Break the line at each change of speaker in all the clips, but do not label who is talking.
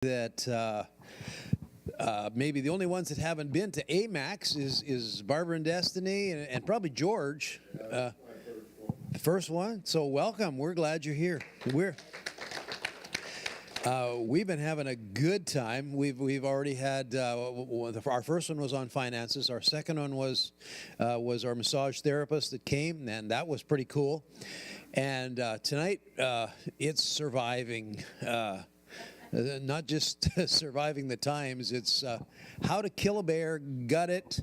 that maybe the only ones that haven't been to AMAX is Barbara and Destiny and probably George, the first one. So welcome. We're glad you're here. We've been having a good time. We've already had our first one was on finances. Our second one was our massage therapist that came, and that was pretty cool. And tonight it's surviving. Not just surviving the times, it's how to kill a bear, gut it,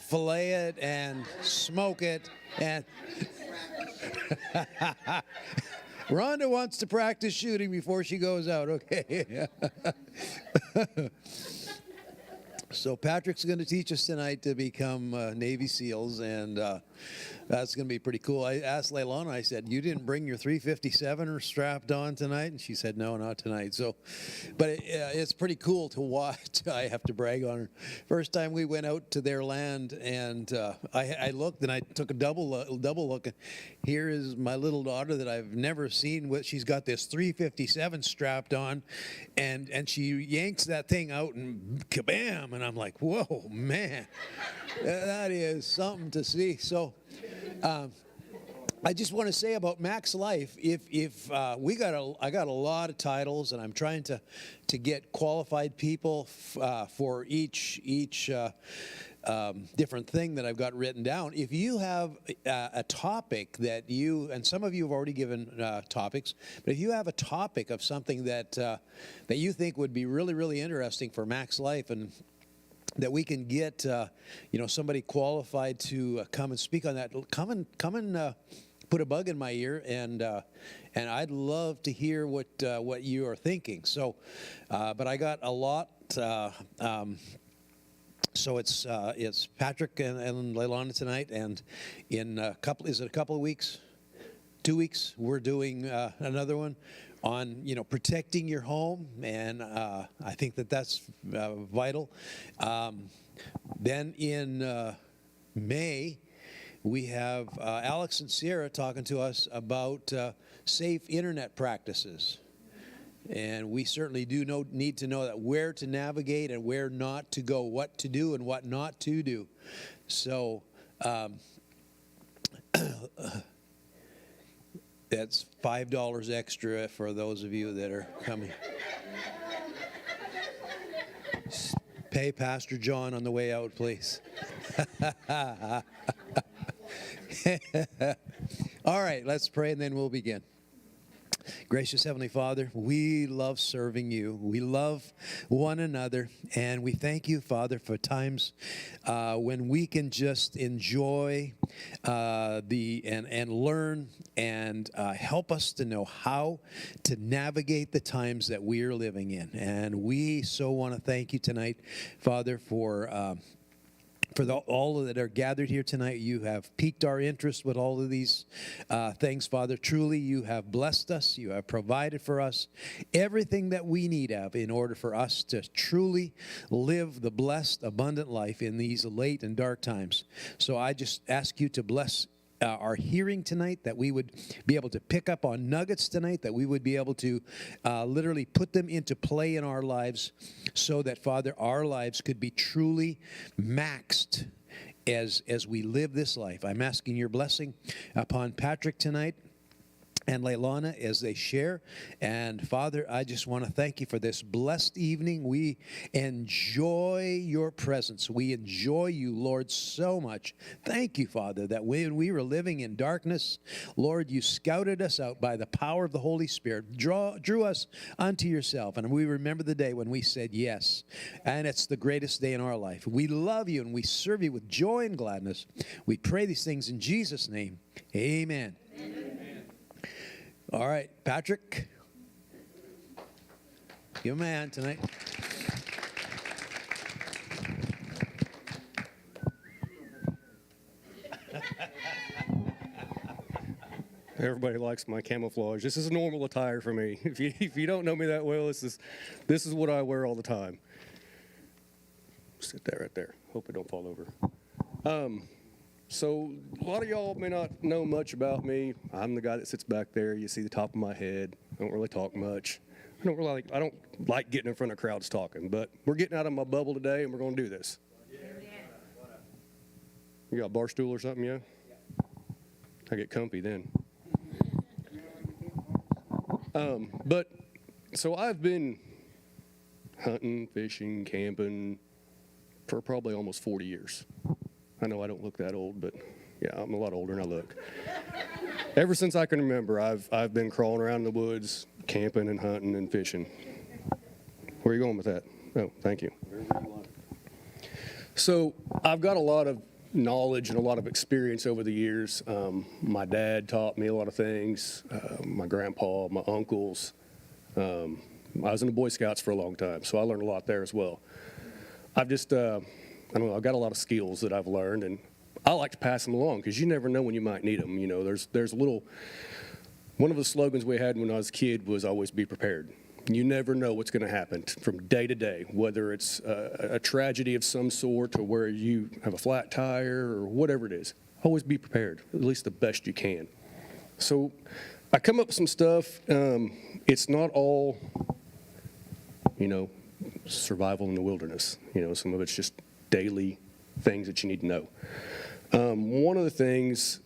fillet it, and smoke it. And Rhonda wants to practice shooting before she goes out, okay? So Patrick's going to teach us tonight to become Navy SEALs, and that's going to be pretty cool. I asked Leilani, I said, you didn't bring your 357er strapped on tonight? And she said, no, not tonight. So, but it's pretty cool to watch. I have to brag on her. First time we went out to their land, and I looked, and I took a double look. Here is my little daughter that I've never seen. She's got this 357 strapped on, and she yanks that thing out, and kabam! And I'm like, whoa, man, that is something to see. So I just want to say about Max Life, I got a lot of titles, and I'm trying to get qualified people for each different thing that I've got written down. If you have a topic that and some of you have already given topics, but if you have a topic of something that you think would be really, really interesting for Max Life, and that we can get somebody qualified to come and speak on that, come and put a bug in my ear, and I'd love to hear what you are thinking. So, but I got a lot. So it's Patrick and Leilani tonight, and in a couple of weeks, 2 weeks, we're doing another one on protecting your home, and I think that's vital. Then in May, we have Alex and Sierra talking to us about safe internet practices. And we certainly do need to know that where to navigate and where not to go, what to do and what not to do. So that's $5 extra for those of you that are coming. Pay Pastor John on the way out, please. All right, let's pray and then we'll begin. Gracious Heavenly Father, we love serving you. We love one another, and we thank you, Father, for times when we can just enjoy and learn and help us to know how to navigate the times that we are living in. And we so want to thank you tonight, Father, for all that are gathered here tonight. You have piqued our interest with all of these things, Father. Truly, you have blessed us. You have provided for us everything that we need of in order for us to truly live the blessed, abundant life in these late and dark times. So I just ask you to bless our hearing tonight, that we would be able to pick up on nuggets tonight, that we would be able to literally put them into play in our lives, so that, Father, our lives could be truly maxed as we live this life. I'm asking your blessing upon Patrick tonight and Leilani as they share. And Father, I just want to thank you for this blessed evening. We enjoy your presence. We enjoy you, Lord, so much. Thank you, Father, that when we were living in darkness, Lord, you scouted us out by the power of the Holy Spirit, drew us unto yourself. And we remember the day when we said yes. And it's the greatest day in our life. We love you and we serve you with joy and gladness. We pray these things in Jesus' name. Amen. Amen. All right, Patrick, give him a hand tonight.
Everybody likes my camouflage. This is a normal attire for me. If you don't know me that well, this is what I wear all the time. Sit there right there. Hope it don't fall over. So a lot of y'all may not know much about me. I'm the guy that sits back there. You see the top of my head. I don't really talk much. I don't like getting in front of crowds talking, but we're getting out of my bubble today, and we're going to do this. You got a bar stool or something, yeah? I get comfy then. But so I've been hunting, fishing, camping for probably almost 40 years. I know I don't look that old, but yeah, I'm a lot older than I look. Ever since I can remember, I've been crawling around in the woods, camping and hunting and fishing. Where are you going with that? Oh, thank you. So I've got a lot of knowledge and a lot of experience over the years. My dad taught me a lot of things. My grandpa, my uncles. I was in the Boy Scouts for a long time, so I learned a lot there as well. I've just, I don't know, I've got a lot of skills that I've learned, and I like to pass them along because you never know when you might need them. You know, there's a little, one of the slogans we had when I was a kid was always be prepared. You never know what's going to happen from day to day, whether it's a tragedy of some sort or where you have a flat tire or whatever it is. Always be prepared, at least the best you can. So I come up with some stuff. It's not all, you know, survival in the wilderness. You know, some of it's just daily things that you need to know. One of the things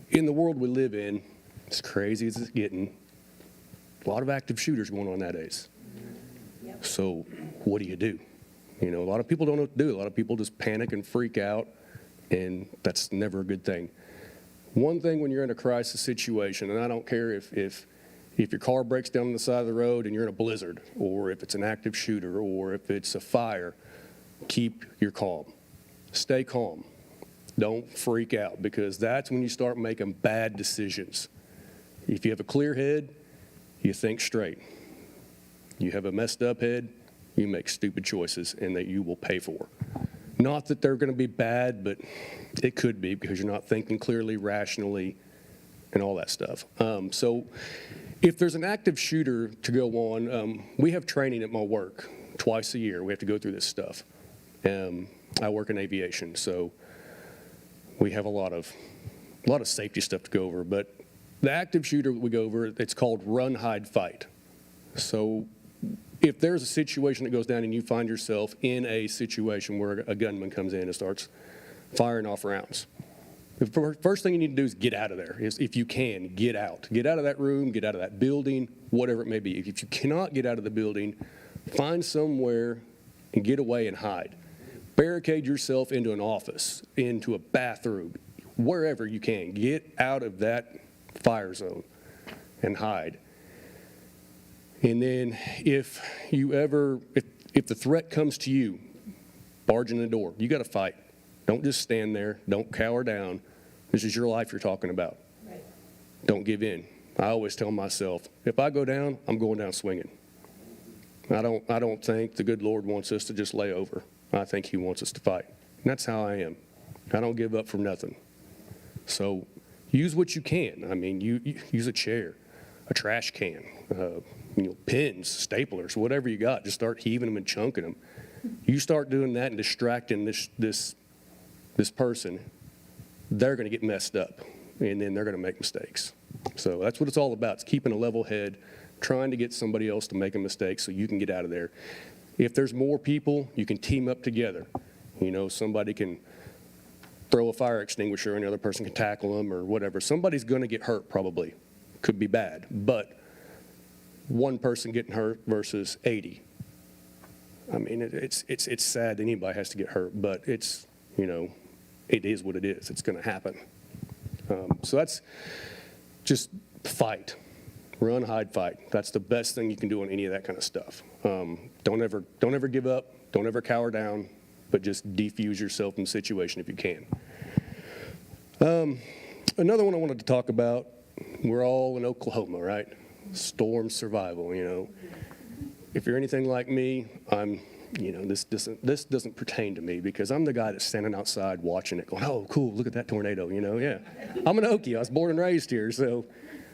in the world we live in, as crazy as it's getting, a lot of active shooters going on nowadays. Yep. So what do you do? You know, a lot of people don't know what to do. A lot of people just panic and freak out, and that's never a good thing. One thing when you're in a crisis situation, and I don't care if your car breaks down on the side of the road and you're in a blizzard, or if it's an active shooter, or if it's a fire, keep your calm. Stay calm. Don't freak out, because that's when you start making bad decisions. If you have a clear head, you think straight. You have a messed up head, you make stupid choices, and that you will pay for. Not that they're going to be bad, but it could be because you're not thinking clearly, rationally, and all that stuff. So if there's an active shooter to go on, we have training at my work twice a year. We have to go through this stuff. I work in aviation, so we have a lot of safety stuff to go over, but the active shooter we go over, it's called run, hide, fight. So if there's a situation that goes down and you find yourself in a situation where a gunman comes in and starts firing off rounds, the first thing you need to do is get out of there. If you can, get out. Get out of that room, get out of that building, whatever it may be. If you cannot get out of the building, find somewhere and get away and hide. Barricade yourself into an office, into a bathroom, wherever you can. Get out of that fire zone and hide. And then if the threat comes to you, barge in the door, you got to fight. Don't just stand there. Don't cower down. This is your life you're talking about. Right. Don't give in. I always tell myself, if I go down, I'm going down swinging. I don't think the good Lord wants us to just lay over. I think he wants us to fight. And that's how I am. I don't give up for nothing. So use what you can. I mean, you use a chair, a trash can, pins, staplers, whatever you got. Just start heaving them and chunking them. You start doing that and distracting this person, they're going to get messed up, and then they're going to make mistakes. So that's what it's all about. It's keeping a level head, trying to get somebody else to make a mistake so you can get out of there. If there's more people, you can team up together. You know, somebody can throw a fire extinguisher and the other person can tackle them or whatever. Somebody's going to get hurt probably. Could be bad. But one person getting hurt versus 80. I mean, it's sad that anybody has to get hurt, but it's, you know, it is what it is. It's going to happen. So that's just fight. Run, hide, fight. That's the best thing you can do on any of that kind of stuff. Don't ever give up. Don't ever cower down, but just defuse yourself in the situation if you can. Another one I wanted to talk about, we're all in Oklahoma, right? Storm survival, you know. If you're anything like me, this doesn't pertain to me because I'm the guy that's standing outside watching it going, oh, cool, look at that tornado, you know, yeah. I'm an Okie. I was born and raised here, so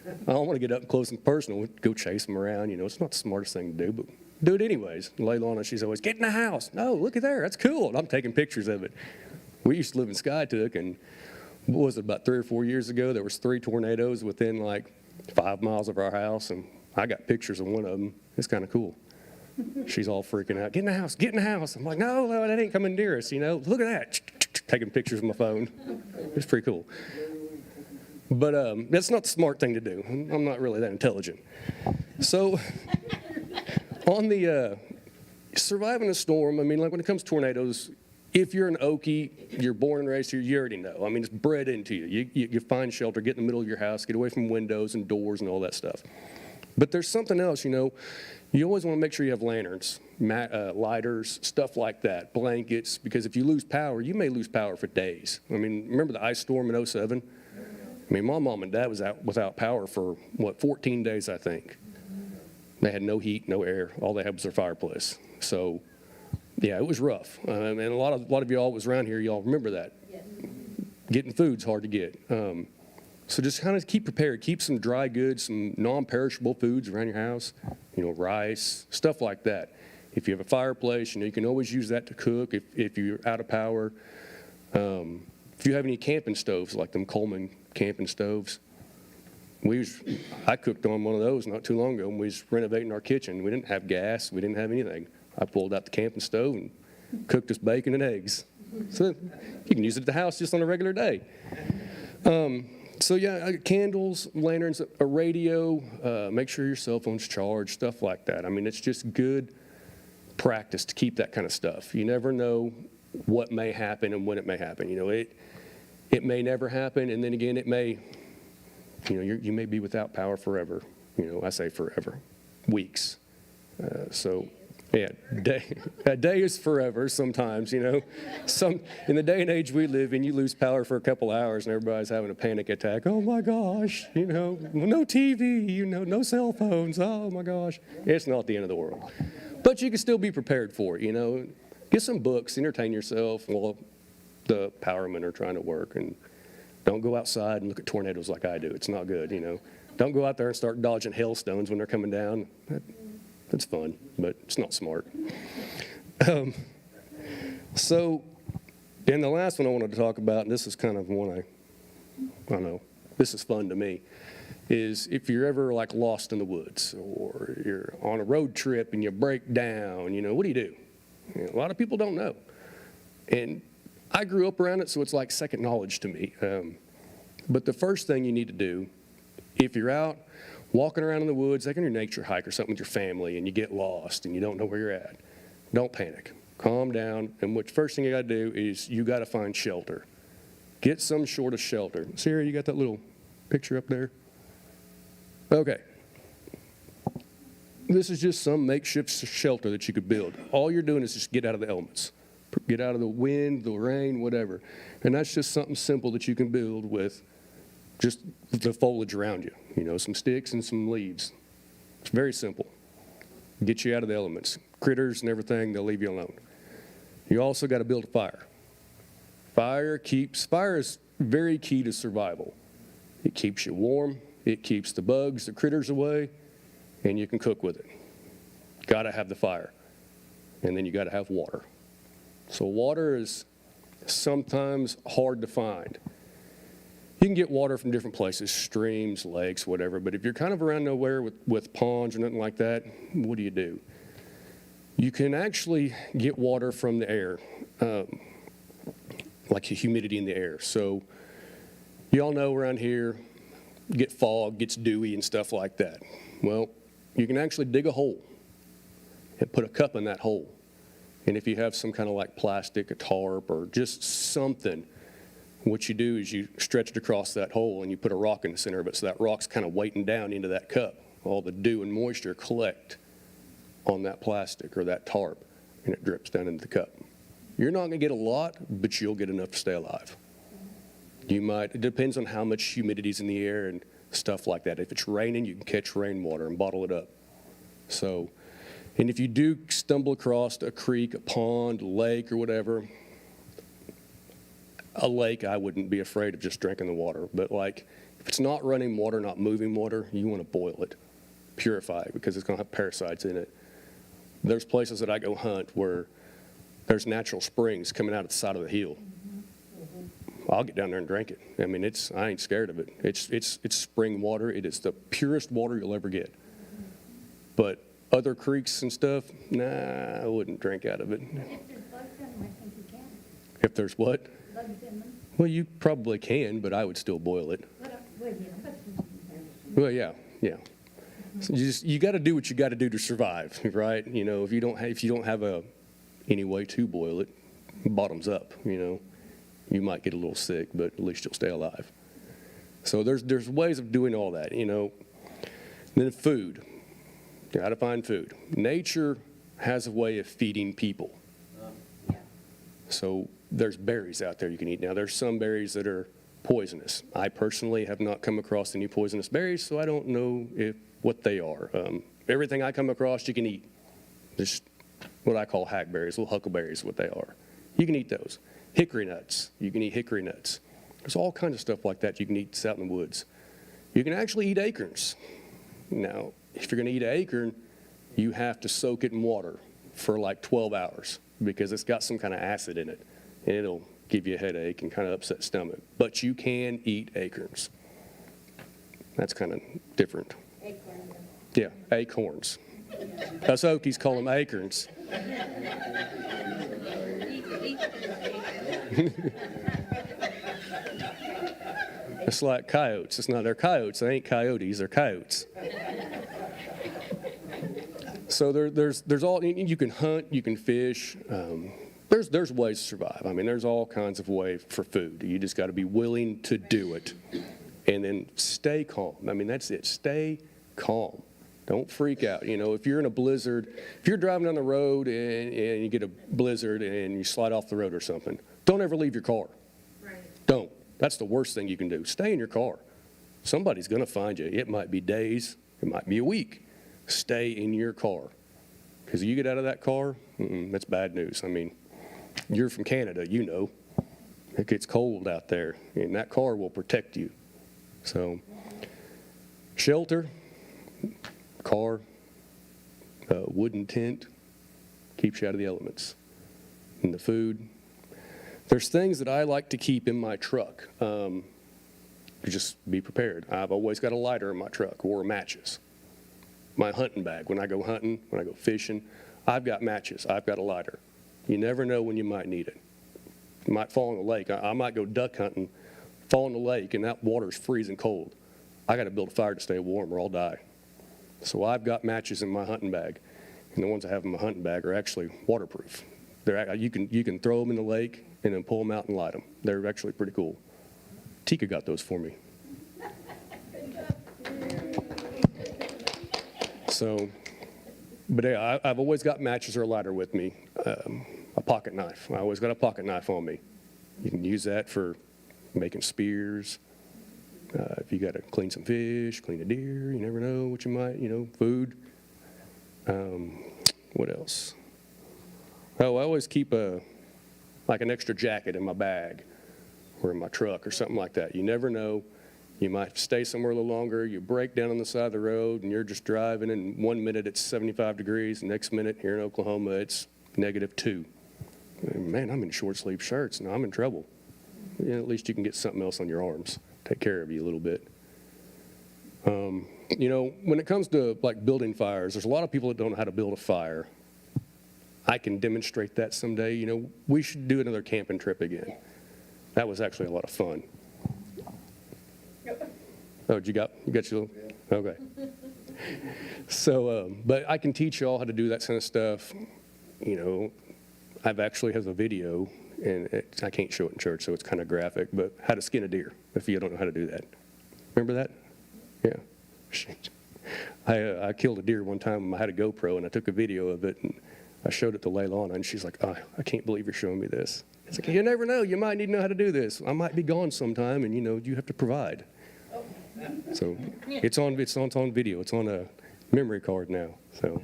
I don't want to get up close and personal, go chase them around, you know. It's not the smartest thing to do, but do it anyways. Leilana, she's always, get in the house. No, look at there, that's cool. And I'm taking pictures of it. We used to live in Skytook, and what was it, about 3 or 4 years ago, there was 3 tornadoes within like 5 miles of our house, and I got pictures of one of them. It's kind of cool. She's all freaking out. Get in the house, get in the house. I'm like, no, that ain't coming near us, Look at that. Taking pictures with my phone. It's pretty cool. But that's not the smart thing to do. I'm not really that intelligent. So on the surviving a storm, I mean, like when it comes to tornadoes, if you're an Okie, you're born and raised here, you already know. I mean, it's bred into you. You find shelter, get in the middle of your house, get away from windows and doors and all that stuff. But there's something else, You always want to make sure you have lanterns, lighters, stuff like that, blankets, because if you lose power, you may lose power for days. I mean, remember the ice storm in '07? I mean, my mom and dad was out without power for, 14 days, I think. They had no heat, no air. All they had was their fireplace. So, yeah, it was rough. And a lot of y'all was around here, y'all remember that. Yes. Getting food's hard to get. So just kind of keep prepared. Keep some dry goods, some non-perishable foods around your house, rice, stuff like that. If you have a fireplace, you can always use that to cook if you're out of power. If you have any camping stoves, like them Coleman camping stoves, I cooked on one of those not too long ago when we was renovating our kitchen. We didn't have gas. We didn't have anything. I pulled out the camping stove and cooked us bacon and eggs. So you can use it at the house just on a regular day. So yeah, candles, lanterns, a radio, make sure your cell phone's charged, stuff like that. I mean, it's just good practice to keep that kind of stuff. You never know what may happen and when it may happen. It may never happen, and then again, it may, you may be without power forever. I say forever, weeks. So yeah, a day is forever sometimes, in the day and age we live in, you lose power for a couple hours and everybody's having a panic attack. Oh my gosh, no TV, no cell phones. Oh my gosh. It's not the end of the world. But you can still be prepared for it, Get some books, entertain yourself while the powermen are trying to work, and don't go outside and look at tornadoes like I do. It's not good, Don't go out there and start dodging hailstones when they're coming down. That's fun, but it's not smart. So, and the last one I wanted to talk about, and this is kind of one I don't know, this is fun to me, is if you're ever like lost in the woods or you're on a road trip and you break down, what do you do? A lot of people don't know. And I grew up around it, so it's like second knowledge to me. But the first thing you need to do, if you're out walking around in the woods, like on your nature hike or something with your family, and you get lost and you don't know where you're at, don't panic. Calm down. And what first thing you got to do is you got to find shelter. Get some sort of shelter. Sarah, you got that little picture up there? Okay. This is just some makeshift shelter that you could build. All you're doing is just get out of the elements. Get out of the wind, the rain, whatever. And that's just something simple that you can build with just the foliage around you, some sticks and some leaves. It's very simple. Get you out of the elements. Critters and everything, they'll leave you alone. You also got to build a fire. Fire is very key to survival. It keeps you warm, it keeps the bugs, the critters away, and you can cook with it. Got to have the fire. And then you got to have water. So water is sometimes hard to find. You can get water from different places, streams, lakes, whatever, but if you're kind of around nowhere with ponds or nothing like that, what do? You can actually get water from the air, like the humidity in the air. So you all know around here, you get fog, gets dewy and stuff like that. Well, you can actually dig a hole and put a cup in that hole. And if you have some kind of like plastic, a tarp, or just something, what you do is you stretch it across that hole and you put a rock in the center of it, so that rock's kind of weighting down into that cup. All the dew and moisture collect on that plastic or that tarp, and it drips down into the cup. You're not going to get a lot, but you'll get enough to stay alive. It depends on how much humidity's in the air and stuff like that. If it's raining, you can catch rainwater and bottle it up. So, and if you do stumble across a creek, a pond, a lake, or whatever, a lake, I wouldn't be afraid of just drinking the water. But like, if it's not running water, not moving water, you want to boil it, purify it, because it's going to have parasites in it. There's places that I go hunt where there's natural springs coming out of the side of the hill. I'll get down there and drink it. I mean, I ain't scared of it. It's spring water. It is the purest water you'll ever get. But other creeks and stuff, nah, I wouldn't drink out of it.
If there's bugs in them, I think you can.
If there's what?
Bugs in them.
Well, you probably can, but I would still boil it. Well, yeah. So you got to do what you got to do to survive, right? If you don't have any way to boil it, bottoms up. You might get a little sick, but at least you'll stay alive. So there's ways of doing all that. Then food. You got to find food. Nature has a way of feeding people. So there's berries out there you can eat. Now there's some berries that are poisonous. I personally have not come across any poisonous berries, so I don't know what they are. Everything I come across you can eat. Just what I call hackberries, little huckleberries, what they are. You can eat those. Hickory nuts, you can eat hickory nuts. There's all kinds of stuff like that you can eat out in the woods. You can actually eat acorns. Now, if you're going to eat an acorn, you have to soak it in water for like 12 hours because it's got some kind of acid in it, and it'll give you a headache and kind of upset stomach. But you can eat acorns. That's kind of different.
Acorn.
Yeah, acorns. Us Okies call them acorns. It's like coyotes. They're coyotes. They ain't coyotes. They're coyotes. So there's all, you can hunt, you can fish. There's ways to survive. I mean, there's all kinds of ways for food. You just got to be willing to do it. And then stay calm. I mean, that's it. Stay calm. Don't freak out. If you're in a blizzard, if you're driving down the road and you get a blizzard and you slide off the road or something, don't ever leave your car.
Right.
Don't. That's the worst thing you can do. Stay in your car. Somebody's going to find you. It might be days. It might be a week. Stay in your car. Because you get out of that car, that's bad news. I mean, you're from Canada, It gets cold out there, and that car will protect you. So, shelter, car, wooden tent, keeps you out of the elements. And the food. There's things that I like to keep in my truck. Just be prepared. I've always got a lighter in my truck or matches. My hunting bag, when I go hunting, when I go fishing, I've got matches. I've got a lighter. You never know when you might need it. You might fall in the lake. I might go duck hunting, fall in the lake, and that water's freezing cold. I got to build a fire to stay warm or I'll die. So I've got matches in my hunting bag, and the ones I have in my hunting bag are actually waterproof. You can throw them in the lake and then pull them out and light them. They're actually pretty cool. Tika got those for me. So, but yeah, I've always got matches or a lighter with me. A pocket knife. I always got a pocket knife on me. You can use that for making spears. If you got to clean some fish, clean a deer, you never know what you might, food. What else? Oh, I always keep an extra jacket in my bag or in my truck or something like that. You never know. You might stay somewhere a little longer. You break down on the side of the road and you're just driving, and 1 minute it's 75 degrees. The next minute here in Oklahoma it's -2. Man, I'm in short sleeve shirts. Now I'm in trouble. At least you can get something else on your arms. Take care of you a little bit. When it comes to building fires, there's a lot of people that don't know how to build a fire. I can demonstrate that someday. We should do another camping trip again. That was actually a lot of fun. Oh, you got your little? Okay. So, but I can teach you all how to do that kind of stuff. I've actually have a video, and I can't show it in church, so it's kind of graphic, but how to skin a deer, if you don't know how to do that. Remember that? Yeah. I killed a deer one time. I had a GoPro, and I took a video of it, and I showed it to Leilana, and she's like, oh, I can't believe you're showing me this. It's like, you never know. You might need to know how to do this. I might be gone sometime, and, you have to provide. So it's on video. It's on a memory card now. So,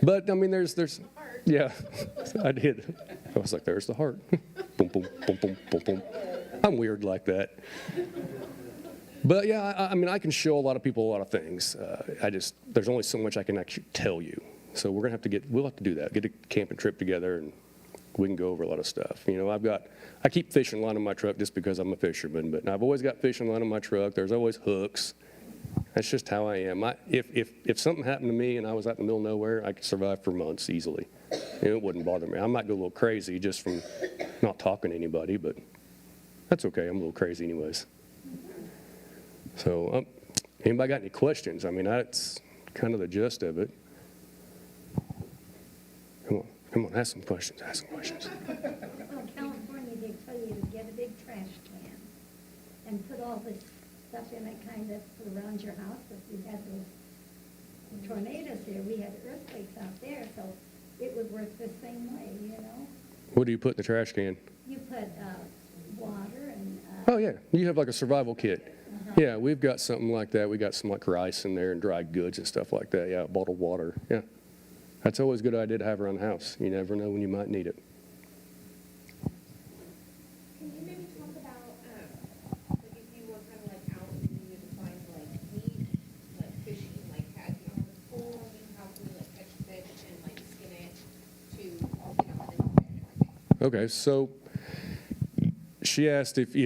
but, I mean, there's yeah, I did. I was like, there's the heart. Boom, boom, boom, boom, boom, boom. I'm weird like that. But, yeah, I mean, I can show a lot of people a lot of things. There's only so much I can actually tell you. So we'll have to do that, get a camping trip together, and we can go over a lot of stuff. I keep fishing line in my truck just because I'm a fisherman, but I've always got fishing line in my truck. There's always hooks. That's just how I am. If something happened to me and I was out in the middle of nowhere, I could survive for months easily. It wouldn't bother me. I might go a little crazy just from not talking to anybody, but that's okay. I'm a little crazy anyways. So, anybody got any questions? I mean, that's kind of the gist of it. Come on, ask some questions.
Well, California, they tell you to get a big trash can and put all this stuff in it kind of around your house. If you had those tornadoes here, we had earthquakes out there, so it would work the same way, you know?
What do you put in the trash can?
You put water and...
Oh, yeah. You have like a survival kit. Yeah, we've got something like that. We got some like rice in there and dried goods and stuff like that. Yeah, bottled water. Yeah. That's always a good idea to have around the house. You never know when you might need it.
Can you maybe talk about, like if you were kind of like out and you needed to find like meat, like fishing, like had you on the pole, I mean, how can you like catch fish and like skin it to, you know, and then cook it and everything?
Okay, so she asked if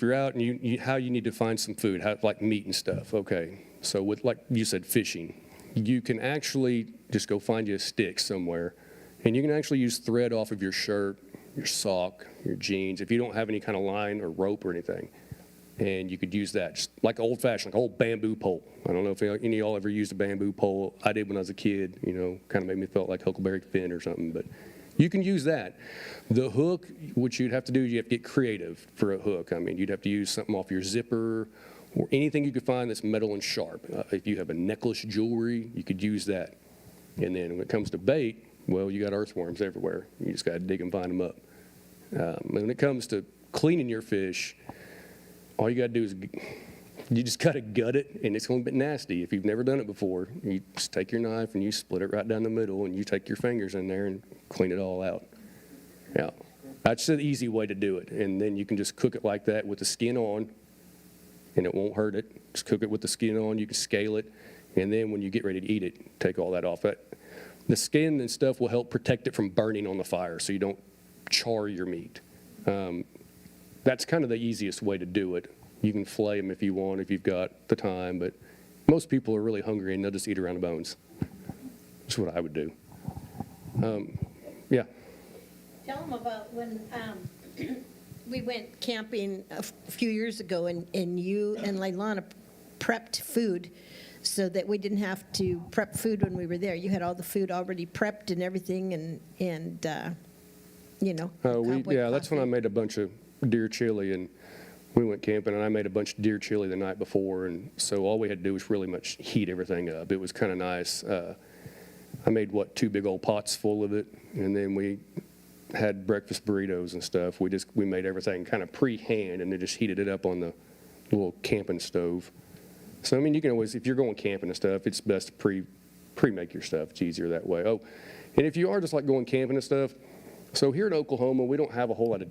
you're out and you how you need to find some food, how, like meat and stuff. Okay, so with like you said, fishing, you can actually just go find you a stick somewhere, and you can actually use thread off of your shirt, your sock, your jeans, if you don't have any kind of line or rope or anything. And you could use that, just like old-fashioned, like old bamboo pole. I don't know if any of y'all ever used a bamboo pole. I did when I was a kid, you know, kind of made me feel like Huckleberry Finn or something, but you can use that. The hook, what you'd have to do is you have to get creative for a hook. I mean, you'd have to use something off your zipper or anything you could find that's metal and sharp. If you have a necklace jewelry, you could use that. And then when it comes to bait, well, you got earthworms everywhere. You just got to dig and find them up. When it comes to cleaning your fish, all you got to do is you just got to gut it, and it's going to be nasty. If you've never done it before, you just take your knife and you split it right down the middle, and you take your fingers in there and clean it all out. Yeah, that's the easy way to do it. And then you can just cook it like that with the skin on, and it won't hurt it. Just cook it with the skin on. You can scale it, and then when you get ready to eat it, take all that off. The skin and stuff will help protect it from burning on the fire, so you don't char your meat. That's kind of the easiest way to do it. You can flay them if you want, if you've got the time, but most people are really hungry and they'll just eat around the bones. That's what I would do. Yeah.
Tell them about when we went camping a few years ago, and you and Leilana prepped food so that we didn't have to prep food when we were there. You had all the food already prepped and everything, and you know.
Yeah, that's when I made a bunch of deer chili, and we went camping, and I made a bunch of deer chili the night before, and so all we had to do was really much heat everything up. It was kind of nice. I made, 2 big old pots full of it, and then we had breakfast burritos and stuff. We made everything kind of pre-hand, and then just heated it up on the little camping stove. So, I mean, you can always, if you're going camping and stuff, it's best to pre-make your stuff. It's easier that way. Oh, and if you are just like going camping and stuff, so here in Oklahoma, we don't have a whole lot of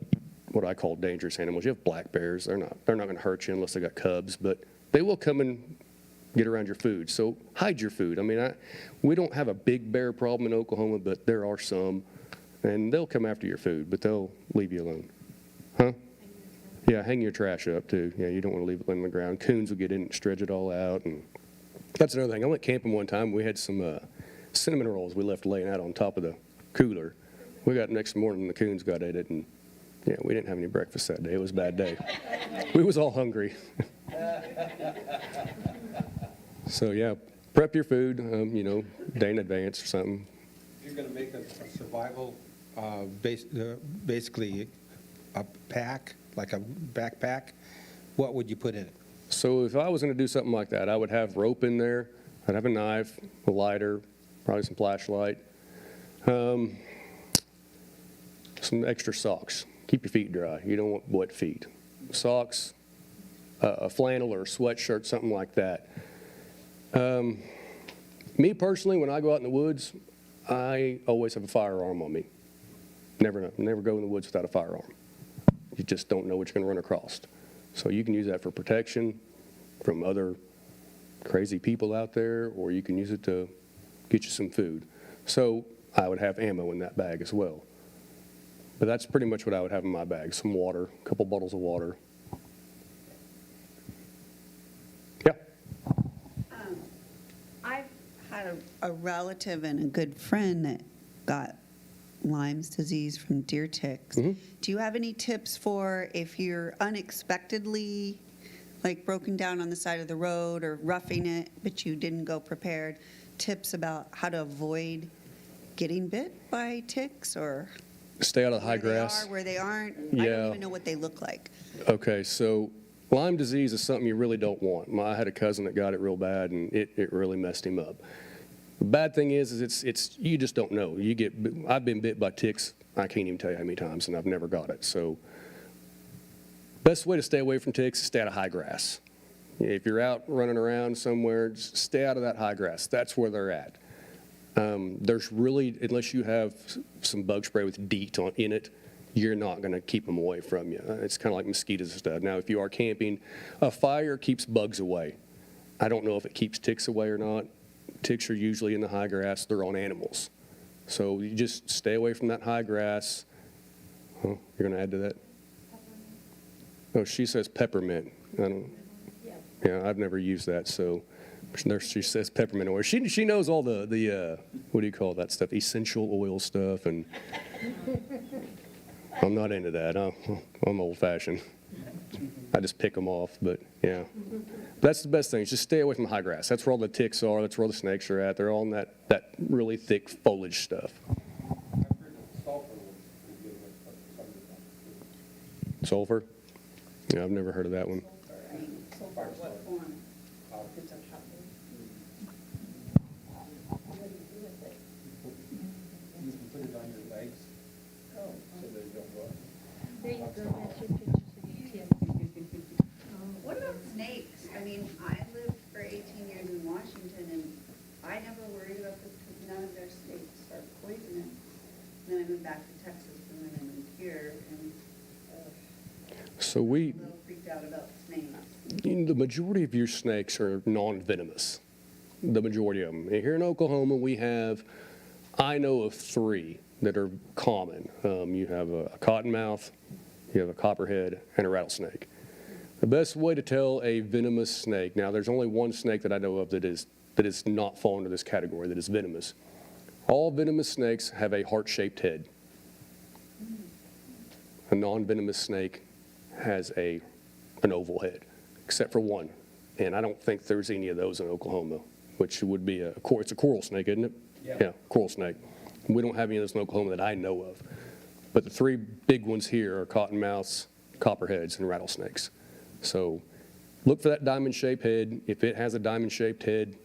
what I call dangerous animals. You have black bears. They're not going to hurt you unless they got cubs, but they will come and get around your food. So hide your food. I mean, we don't have a big bear problem in Oklahoma, but there are some, and they'll come after your food, but they'll leave you alone. Huh? Yeah, hang your trash up too. Yeah, you don't want to leave it on the ground. Coons will get in and stretch it all out, and that's another thing. I went camping one time. We had some cinnamon rolls we left laying out on top of the cooler. We got next morning, the coons got at it, and yeah, we didn't have any breakfast that day. It was a bad day. We was all hungry. So yeah, prep your food, day in advance or something.
You're going to make a survival, basically a pack, like a backpack. What would you put in it?
So if I was going to do something like that, I would have rope in there. I'd have a knife, a lighter, probably some flashlight, some extra socks. Keep your feet dry. You don't want wet feet. Socks, a flannel or a sweatshirt, something like that. Me personally, when I go out in the woods, I always have a firearm on me. Never go in the woods without a firearm. You just don't know what you're going to run across. So you can use that for protection from other crazy people out there, or you can use it to get you some food. So I would have ammo in that bag as well. But that's pretty much what I would have in my bag. Some water, a couple bottles of water. Yeah.
a relative and a good friend that got Lyme's disease from deer ticks.
Mhm.
Do you have any tips for if you're unexpectedly, like broken down on the side of the road or roughing it, but you didn't go prepared? Tips about how to avoid getting bit by ticks, or
Stay out of the high
where they
grass.
are, where they aren't? I
Yeah.
don't even know what they look like.
Okay, so Lyme disease is something you really don't want. I had a cousin that got it real bad, and it really messed him up. The bad thing is it's you just don't know. I've been bit by ticks. I can't even tell you how many times, and I've never got it. So, best way to stay away from ticks is stay out of high grass. If you're out running around somewhere, just stay out of that high grass. That's where they're at. There's really, unless you have some bug spray with DEET in it, you're not going to keep them away from you. It's kind of like mosquitoes and stuff. Now, if you are camping, a fire keeps bugs away. I don't know if it keeps ticks away or not. Ticks are usually in the high grass. They're on animals. So you just stay away from that high grass. Oh, you're going to add to that? Oh, she says peppermint. I don't. Yeah, I've never used that. So there she says peppermint oil. She knows all the what do you call that stuff? Essential oil stuff, and I'm not into that. I'm old fashioned. I just pick them off, but yeah. That's the best thing, is just stay away from high grass. That's where all the ticks are, that's where all the snakes are at. They're all in that really thick foliage stuff. Sulfur? Yeah, I've never heard of that one.
You can put it on your legs so they don't go up.
There you go, that's your picture for you, Tim.
What about snakes? I mean, I lived for 18 years in Washington, and I never worried about this because none of their snakes are poisonous. Then I moved back to Texas, and then I moved here, and
So
I'm a little freaked out about snakes.
the majority of your snakes are non-venomous. The majority of them. Here in Oklahoma, I know of 3 that are common. You have a cottonmouth, you have a copperhead, and a rattlesnake. The best way to tell a venomous snake, now there's only one snake that I know of that is not fall into this category, that is venomous. All venomous snakes have a heart-shaped head. A non-venomous snake has an oval head, except for one. And I don't think there's any of those in Oklahoma, which would be it's a coral snake, isn't it? Yeah, coral snake. We don't have any of those in Oklahoma that I know of. But the 3 big ones here are cottonmouths, copperheads, and rattlesnakes. So look for that diamond-shaped head. If it has a diamond-shaped head,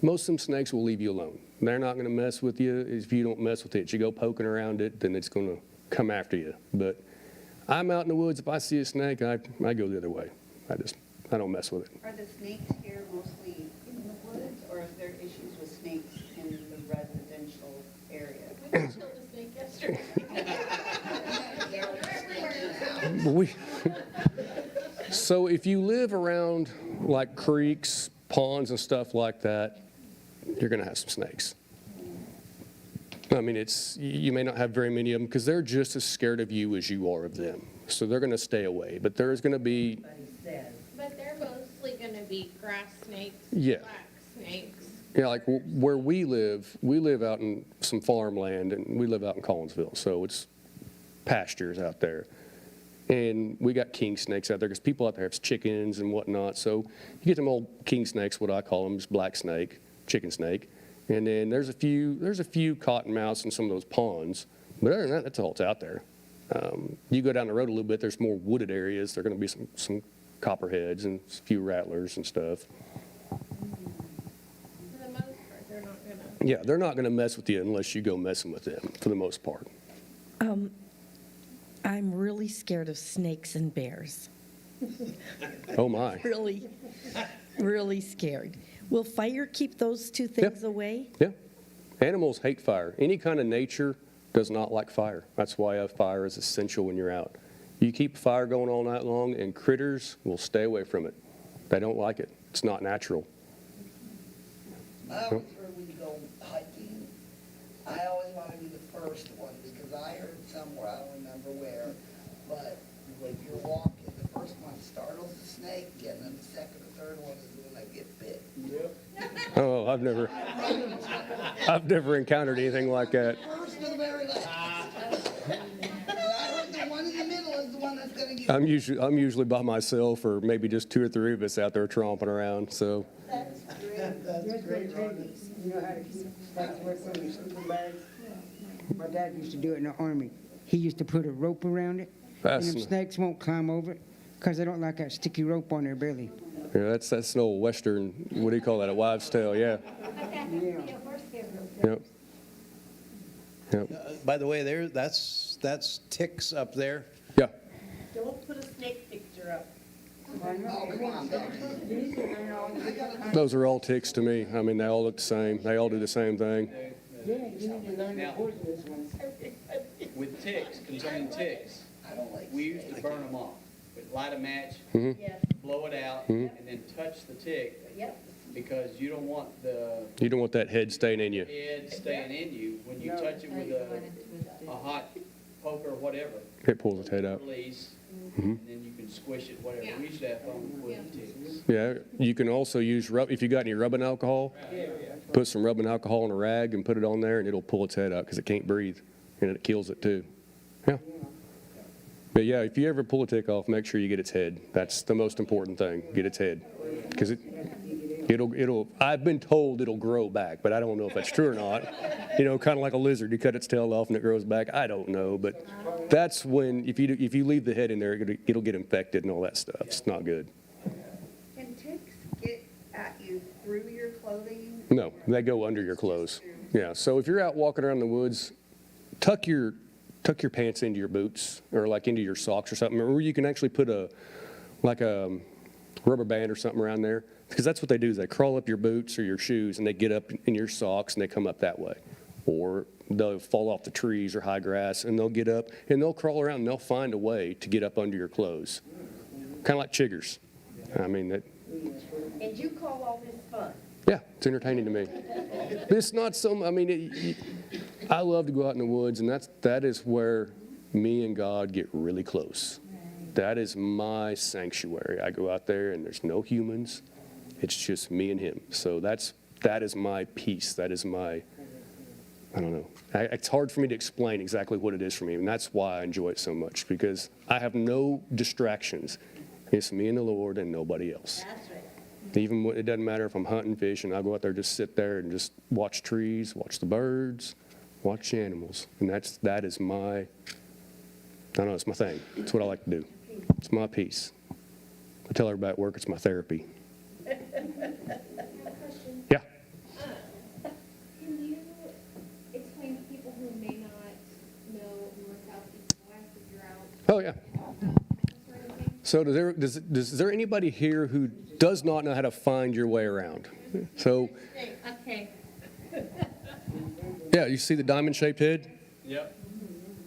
most of them snakes will leave you alone. They're not going to mess with you if you don't mess with it. You go poking around it, then it's going to come after you. But I'm out in the woods. If I see a snake, I go the other way. I don't mess with it.
Are the snakes here mostly in the woods, or is there issues with snakes in the residential area?
We just killed a snake yesterday.
So if you live around like creeks, ponds, and stuff like that, you're going to have some snakes. I mean, you may not have very many of them because they're just as scared of you as you are of them. So they're going to stay away. But there's going to be,
But they're mostly gonna be grass snakes,
Yeah.
black snakes.
like where we live out in some farmland, and we live out in Collinsville. So it's pastures out there. And we got king snakes out there because people out there have chickens and whatnot. So you get them old king snakes, what I call them, just black snake, chicken snake. And then there's a few cottonmouths in some of those ponds. But other than that, that's all that's out there. You go down the road a little bit, there's more wooded areas. There are going to be some copperheads and a few rattlers and stuff.
For the most part, they're not gonna.
Yeah, they're not going to mess with you unless you go messing with them, for the most part.
I'm really scared of snakes and bears.
Oh, my.
Really, really scared. Will fire keep those 2 things away?
Yeah. Animals hate fire. Any kind of nature does not like fire. That's why a fire is essential when you're out. You keep fire going all night long, and critters will stay away from it. They don't like it. It's not natural.
I always heard when you go hiking, I always want to be the first one, because I heard somewhere, I don't remember where, but when you're walking, the first one startles the snake, and then the second or third one is when they get bit.
Oh, No, I've never encountered anything like that.
First to the very last. And I heard the one in the middle is the one that's gonna get.
I'm usually by myself, or maybe just 2 or 3 of us out there tromping around. So
That's great.
You know how to start work on your sleeping bags? My dad used to do it in the army. He used to put a rope around it, and them
Fascinating.
snakes won't climb over it, because they don't like that sticky rope on their belly.
yeah, that's an old Western. What do you call that? A wives' tale? Yeah.
But that has to be a horse hair rope.
Yep. Yep.
By the way, that's ticks up there.
Yeah.
Don't put a snake picture up.
Oh, come on, Becky.
Those are all ticks to me. I mean, they all look the same. They all do the same thing.
Yeah, you need to learn the
Now-
poisonous ones.
With ticks, concerning ticks,
I don't like.
we used to burn them off. We'd light a match,
Yes,
blow it out,
Mhm.
and then touch the tick,
yep.
because you don't want the
You don't want that head staying in you.
head staying in you. When you touch it with a hot poker or whatever,
It pulls its head out.
release,
Mhm.
and then you can squish it, whatever. We used to have fun with the ticks.
Yeah. You can also use if you got any rubbing alcohol, put some rubbing alcohol in a rag and put it on there, and it'll pull its head out because it can't breathe, and it kills it too. Yeah. But yeah, if you ever pull a tick off, make sure you get its head. That's the most important thing. Get its head, because it'll. I've been told it'll grow back, but I don't know if that's true or not. You know, kind of like a lizard, you cut its tail off and it grows back. I don't know, but that's when if you leave the head in there, it'll get infected and all that stuff. It's not good.
Can ticks get at you through your clothing?
No, they go under your clothes. Yeah, so if you're out walking around the woods, tuck your pants into your boots or like into your socks or something. Or you can actually put a rubber band or something around there, because that's what they do is they crawl up your boots or your shoes and they get up in your socks and they come up that way. Or they'll fall off the trees or high grass and they'll get up and they'll crawl around and they'll find a way to get up under your clothes. Kind of like chiggers. I mean,
And you call all this fun?
yeah, it's entertaining to me. It's not so. I mean, I love to go out in the woods, and that is where me and God get really close. That is my sanctuary. I go out there, and there's no humans. It's just me and Him. So that is my peace. That is my. I don't know. It's hard for me to explain exactly what it is for me, and that's why I enjoy it so much, because I have no distractions. It's me and the Lord and nobody else.
That's right.
Even it doesn't matter if I'm hunting, fishing, I'll go out there, just sit there and just watch trees, watch the birds, watch the animals. And that is my, I don't know, it's my thing. It's what I like to do. It's my peace. I tell everybody at work it's my therapy.
I have a question.
Yeah.
Can you explain to people who may not know north, south, east, and west if you're out
Oh, yeah.
or anything?
So is there anybody here who does not know how to find your way around? So,
Okay.
yeah, you see the diamond-shaped head?
Yep.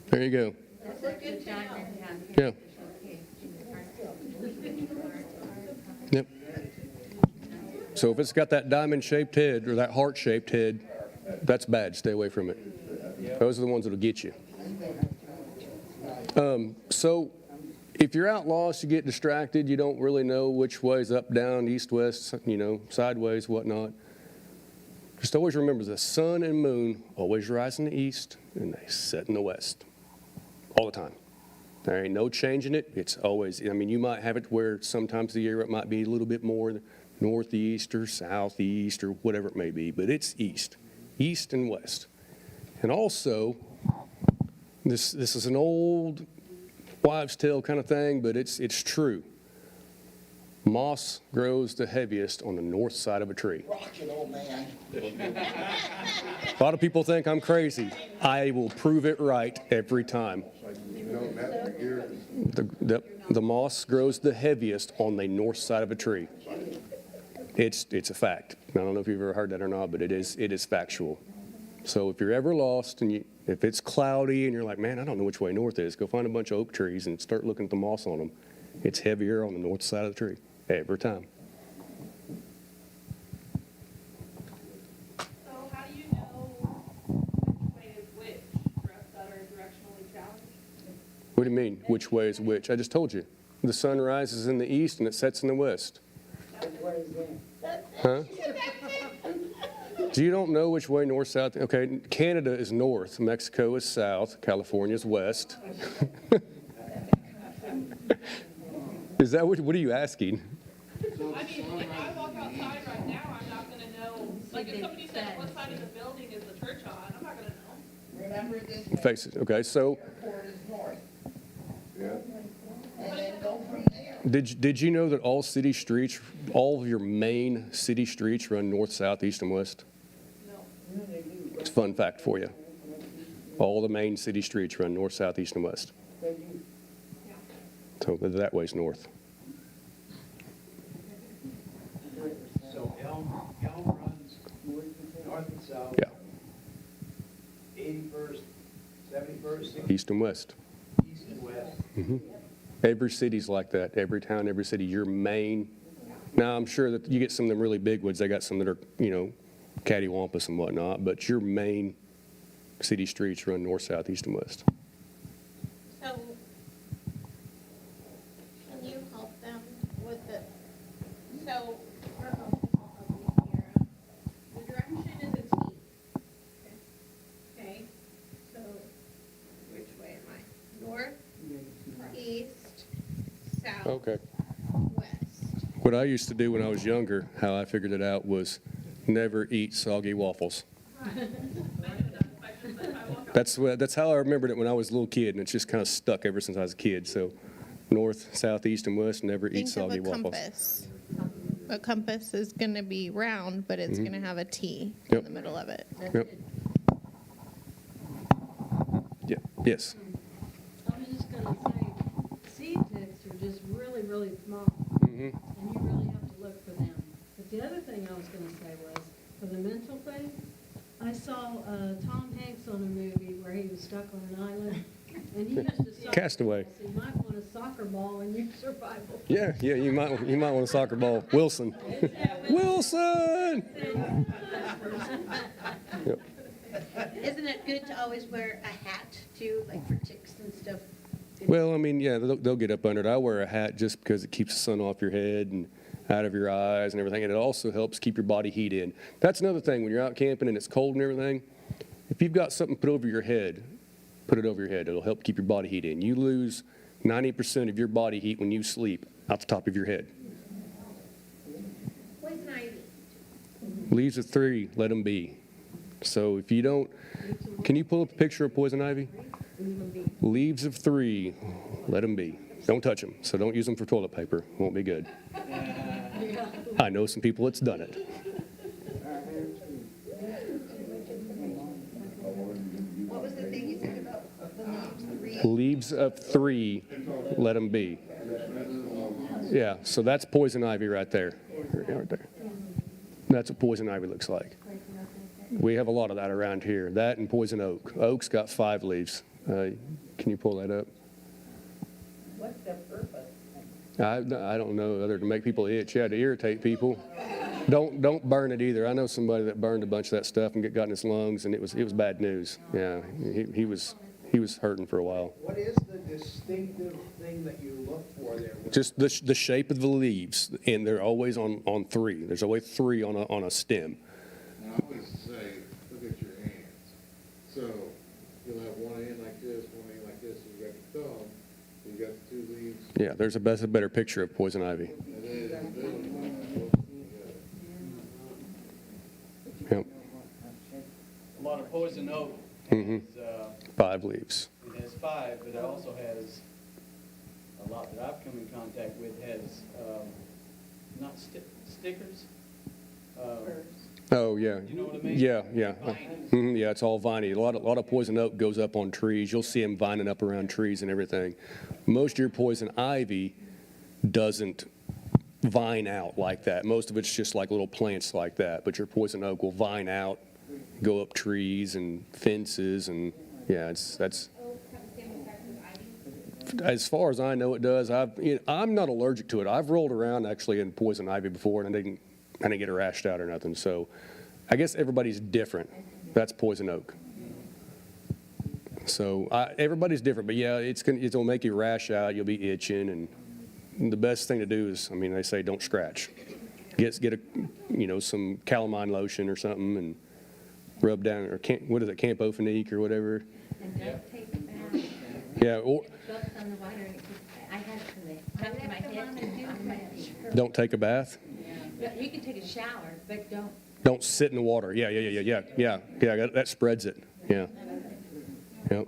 There you go.
That's a good diamond,
Yeah. Yep. So if it's got that diamond-shaped head or that heart-shaped head, that's bad. Stay away from it. Those are the ones that'll get you. So if you're out lost, you get distracted, you don't really know which way's up, down, east, west, sideways, whatnot. Just always remember the sun and moon always rise in the east and they set in the west. All the time. There ain't no changing it. It's always, you might have it where sometimes of the year it might be a little bit more northeast or southeast or whatever it may be, but it's east and west. And also, this is an old wives' tale kind of thing, but it's true. Moss grows the heaviest on the north side of a tree.
Rocket, old man.
A lot of people think I'm crazy. I will prove it right every time. The moss grows the heaviest on the north side of a tree. It's a fact. I don't know if you've ever heard that or not, but it is factual. So if you're ever lost and if it's cloudy and you're like, man, I don't know which way north is, go find a bunch of oak trees and start looking at the moss on them. It's heavier on the north side of the tree every time.
So how do you know which way is which? Dress that are directionally challenged?
What do you mean, which way is which? I just told you. The sun rises in the east and it sets in the west.
What is that?
Huh? So you don't know which way north, south? Okay, Canada is north, Mexico is south, California is west. Is that what are you asking?
I mean, if I walk outside right now, I'm not gonna know, like, if somebody said, what side of the building is the church on, I'm not gonna know.
Remember this,
Faces. Okay, so
airport is north. And then go from there.
did you know that all city streets, all of your main city streets run north, south, east, and west?
No.
It's a fun fact for you. All the main city streets run north, south, east, and west. So that way's north.
So Elm runs north and south.
Yeah,
81st, 71st,
east and west.
east and west.
Every city's like that. Every town, every city, your main. Now, I'm sure that you get some of them really big ones. They got some that are, cattywampus and whatnot, but your main city streets run north, south, east, and west.
So, can you help them with it? So, the direction is a T. Okay, so which way am I? North, east, south,
Okay.
west.
What I used to do when I was younger, how I figured it out was never eat soggy waffles. That's how I remembered it when I was a little kid, and it's just kind of stuck ever since I was a kid. So north, south, east, and west, never eat soggy waffles.
Compass. A compass is going to be round, but it's going to have a T
Yep.
in the middle of it.
Yep. Yeah. Yes.
I was just gonna say, seed ticks are just really, really small,
Mhm.
and you really have to look for them. But the other thing I was gonna say was, for the mental thing, I saw Tom Hanks on a movie where he was stuck on an island, and he used a soccer
Castaway.
ball, so you might want a soccer ball in your survival.
Yeah. You might want a soccer ball. Wilson. Wilson. Yep.
Isn't it good to always wear a hat too, like for ticks and stuff?
Well, I mean, yeah, they'll get up under it. I wear a hat just because it keeps the sun off your head and out of your eyes and everything, and it also helps keep your body heat in. That's another thing, when you're out camping and it's cold and everything, if you've got something put over your head, put it over your head. It'll help keep your body heat in. You lose 90% of your body heat when you sleep out the top of your head.
Poison ivy.
Leaves of 3, let them be. So if you don't, can you pull up a picture of poison ivy? Leaves of 3, let them be. Don't touch them, so don't use them for toilet paper. Won't be good. I know some people that's done it.
What was the thing you said about the leaves?
Leaves of 3, let them be. Yeah, so that's poison ivy right there. Right there. That's what poison ivy looks like. We have a lot of that around here. That and poison oak. Oak's got 5 leaves. Can you pull that up?
What's the purpose?
I don't know, other than make people itch. Yeah, to irritate people. Don't burn it either. I know somebody that burned a bunch of that stuff and got in his lungs, and it was bad news. Yeah, he was hurting for a while.
What is the distinctive thing that you look for there?
Just the shape of the leaves, and they're always on 3. There's always 3 on a stem.
Now, I always say, look at your hands. So you'll have one hand like this, one hand like this, and you got your thumb, and you got the 2 leaves,
Yeah, there's a better picture of poison ivy.
and then in the middle, you
Yep.
A lot of poison oak
Mhm.
is,
5 leaves.
it has 5, but it also has, a lot that I've come in contact with has, not stickers.
Oh, yeah.
You know what I mean?
Yeah.
Vine.
Mhm, yeah, it's all viney. A lot of poison oak goes up on trees. You'll see them vining up around trees and everything. Most of your poison ivy doesn't vine out like that. Most of it's just like little plants like that. But your poison oak will vine out, go up trees and fences, and yeah, that's. As far as I know, it does. I'm not allergic to it. I've rolled around actually in poison ivy before, and I didn't get it rashed out or nothing. So, I guess everybody's different. That's poison oak. So everybody's different, but yeah, it's gonna make you rash out. You'll be itching, and the best thing to do is, they say don't scratch. get a, some calamine lotion or something and rub down, or what is it, Camp Ophanique or whatever.
And don't take a bath.
Yeah, or
Goes on the water and it just, I had to, after my head,
don't take a bath.
You can take a shower, but don't.
Don't sit in the water. Yeah. That spreads it. Yeah. Yep.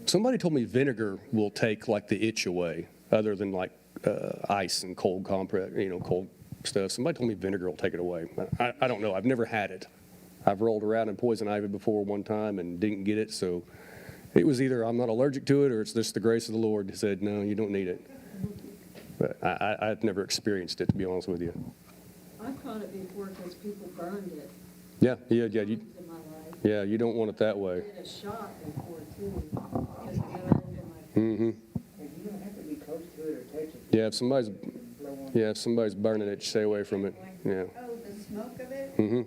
Somebody told me vinegar will take like the itch away, other than like ice and cold compress, cold stuff. Somebody told me vinegar will take it away. I don't know. I've never had it. I've rolled around in poison ivy before one time and didn't get it, so it was either I'm not allergic to it or it's just the grace of the Lord that said, no, you don't need it. But I've never experienced it, to be honest with you.
I've caught it before because people burned it.
Yeah.
In my life.
Yeah, you don't want it that
I
way.
did a shot before too, because it got into my.
Mm-hmm.
You don't have to be close to it or touch it.
Yeah, if somebody's burning it, stay away from it. Yeah.
Oh, the smoke of it?
Mm-hmm.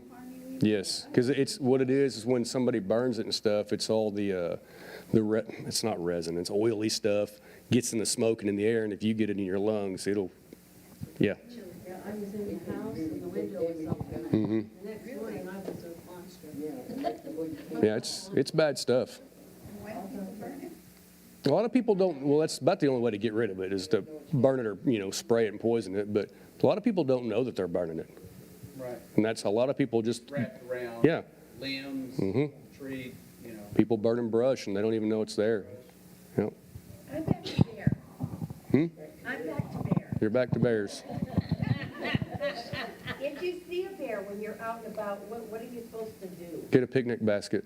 Yes, because it's what it is when somebody burns it and stuff. It's all it's not resin. It's oily stuff gets in the smoke and in the air, and if you get it in your lungs, it'll. Yeah.
Yeah, I was in the house and the window was open.
Mm-hmm.
The next morning I was a monster.
Yeah, it's bad stuff.
Why don't people burn it?
A lot of people don't. Well, that's about the only way to get rid of it is to burn it or spray it and poison it. But a lot of people don't know that they're burning it.
Right.
And that's a lot of people just.
Wrapped around.
Yeah.
Limbs,
Mhm.
tree,
People burning brush and they don't even know it's there. Yep.
I'm back to bear.
Hmm?
I'm back to bear.
You're back to bears.
If you see a bear when you're out and about, what are you supposed to do?
Get a picnic basket.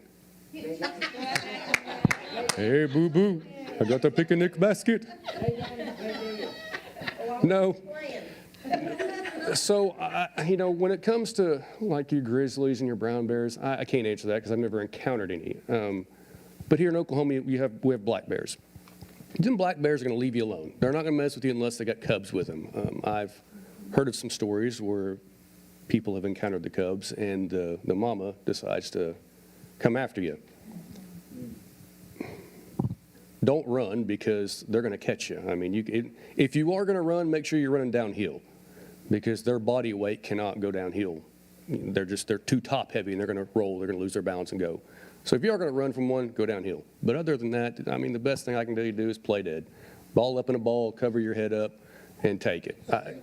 Hey, boo boo. I got the picnic basket. No. So, when it comes to like your grizzlies and your brown bears, I can't answer that because I've never encountered any. But here in Oklahoma, we have black bears. Them black bears are going to leave you alone. They're not going to mess with you unless they got cubs with them. I've heard of some stories where people have encountered the cubs and the mama decides to come after you. Don't run because they're going to catch you. I mean, if you are going to run, make sure you're running downhill because their body weight cannot go downhill. They're too top heavy and they're going to roll. They're going to lose their balance and go. So if you are going to run from one, go downhill. But other than that, I mean, the best thing I can tell you to do is play dead. Ball up in a ball, cover your head up, and take it.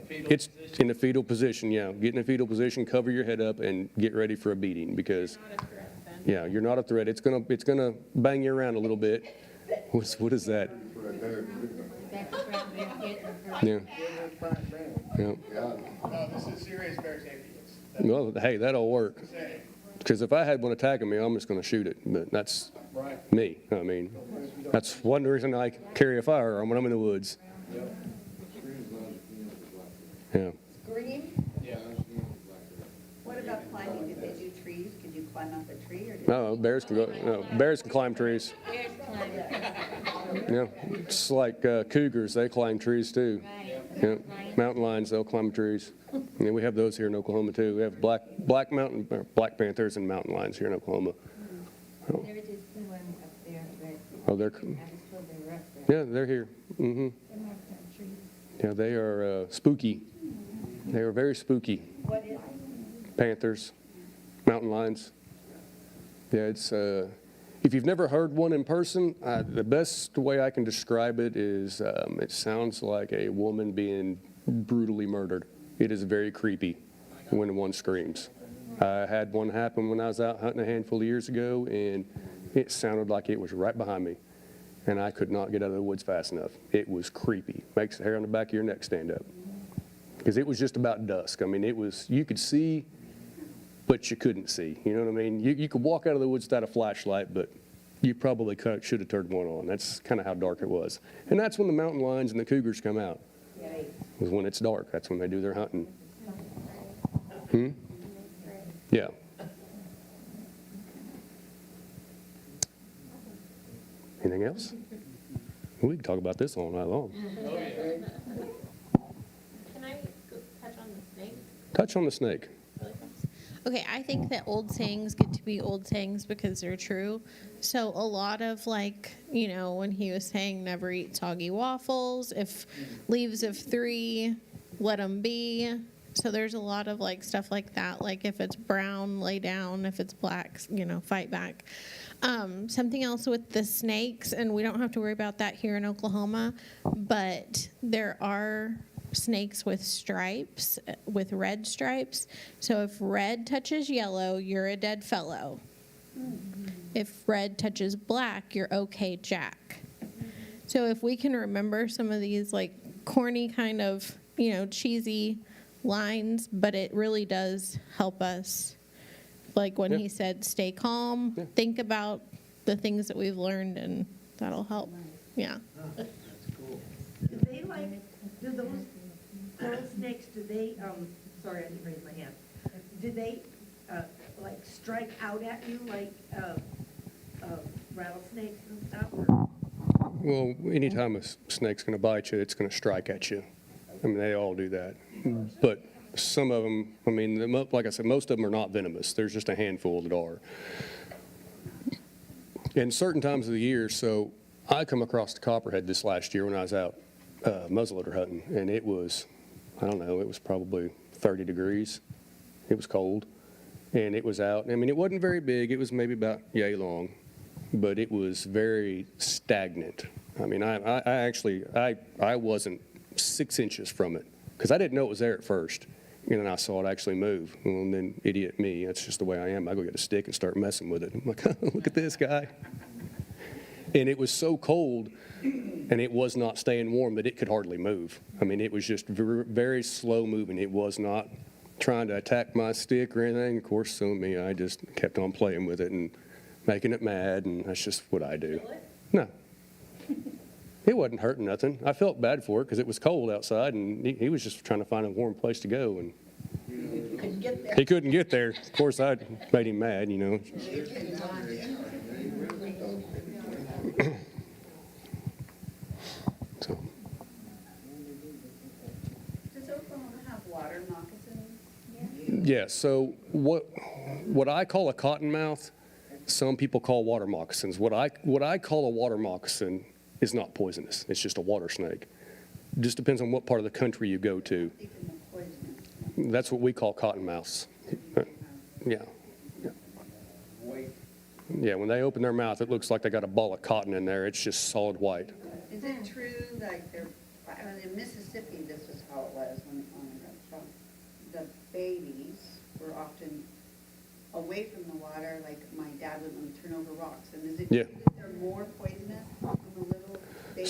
It's in the fetal position, yeah. Get in a fetal position, cover your head up, and get ready for a beating because, yeah, you're not a threat. It's gonna bang you around a little bit. What is that? Yeah. Yeah.
No, this is serious bear safety.
Well, hey, that'll work. Because if I had one attacking me, I'm just going to shoot it. But that's me. I mean, that's one reason I carry a firearm when I'm in the woods. Yeah.
Green?
Yeah.
What about climbing? Did they do trees? Could you climb up a tree or did
No, bears can go. No, bears can climb trees.
Bears climb.
Yeah, it's like cougars. They climb trees too. Yeah, mountain lions, they'll climb trees. And we have those here in Oklahoma too. We have black panthers and mountain lions here in Oklahoma. Oh.
There did see one up there, but
Oh, they're
I was told they were up there.
yeah, they're here. Mm-hmm.
They might have trees.
Yeah, they are spooky. They are very spooky.
What is?
Panthers, mountain lions. Yeah, it's if you've never heard one in person, the best way I can describe it is it sounds like a woman being brutally murdered. It is very creepy when one screams. I had one happen when I was out hunting a handful of years ago, and it sounded like it was right behind me, and I could not get out of the woods fast enough. It was creepy. Makes the hair on the back of your neck stand up. Because it was just about dusk. I mean, you could see, but you couldn't see. You know what I mean? You could walk out of the woods without a flashlight, but you probably should have turned one on. That's kind of how dark it was. And that's when the mountain lions and the cougars come out. Was when it's dark. That's when they do their hunting. Yeah. Anything else? We can talk about this all night long.
Can I touch on the snake?
Touch on the snake.
Okay, I think that old sayings get to be old sayings because they're true. So a lot of when he was saying never eat soggy waffles, if leaves of 3, let them be. So there's a lot of like stuff like that. Like if it's brown, lay down. If it's black, fight back. Something else with the snakes, and we don't have to worry about that here in Oklahoma, but there are snakes with stripes, with red stripes. So if red touches yellow, you're a dead fellow. If red touches black, you're okay, Jack. So if we can remember some of these like corny kind of, cheesy lines, but it really does help us. Like when he said, stay calm, think about the things that we've learned, and that'll help. Yeah.
Do they do those coral snakes, sorry, I didn't raise my hand. Do they, strike out at you like rattlesnakes and stuff? Or?
Well, anytime a snake's going to bite you, it's going to strike at you. I mean, they all do that. But some of them, like I said, most of them are not venomous. There's just a handful that are. And certain times of the year, so I come across the copperhead this last year when I was out muzzleloader hunting, and it was, I don't know, it was probably 30 degrees. It was cold, and it was out. It wasn't very big. It was maybe about yay long, but it was very stagnant. I wasn't 6 inches from it because I didn't know it was there at first. And then I saw it actually move. Well, and then idiot me, that's just the way I am. I go get a stick and start messing with it. I'm like, look at this guy. And it was so cold and it was not staying warm that it could hardly move. It was just very slow moving. It was not trying to attack my stick or anything. Of course, so me, I just kept on playing with it and making it mad, and that's just what I do. No. It wasn't hurting nothing. I felt bad for it because it was cold outside, and he was just trying to find a warm place to go, and he couldn't get there. Of course, I made him mad, So.
Does Oklahoma have water moccasins?
Yeah, so what I call a cottonmouth, some people call water moccasins. What I call a water moccasin is not poisonous. It's just a water snake. Just depends on what part of the country you go to. That's what we call cottonmouths. Yeah. Yeah, when they open their mouth, it looks like they got a ball of cotton in there. It's just solid white.
Is it true, in Mississippi, this was how it was when I got from, the babies were often away from the water, like my dad would let them turn over rocks. And is it true that they're more poisonous from a little baby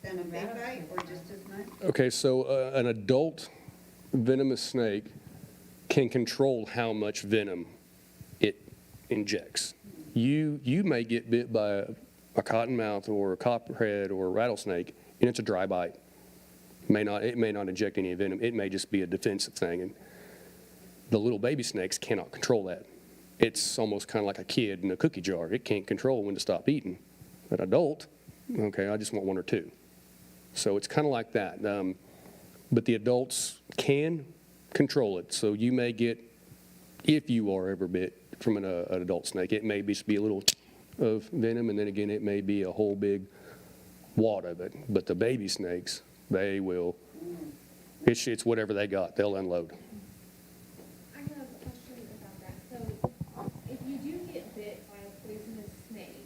than a big bite, or just as much?
Okay, so an adult venomous snake can control how much venom it injects. You may get bit by a cottonmouth or a copperhead or a rattlesnake, and it's a dry bite. It may not inject any venom. It may just be a defensive thing. And the little baby snakes cannot control that. It's almost kind of like a kid in a cookie jar. It can't control when to stop eating. An adult, okay, I just want one or two. So it's kind of like that. But the adults can control it. So you may get, if you are ever bit from an adult snake, it may just be a little of venom, and then again, it may be a whole big wad of it. But the baby snakes, they will, it's whatever they got. They'll unload.
I have a question about that. So if you do get bit by a poisonous snake,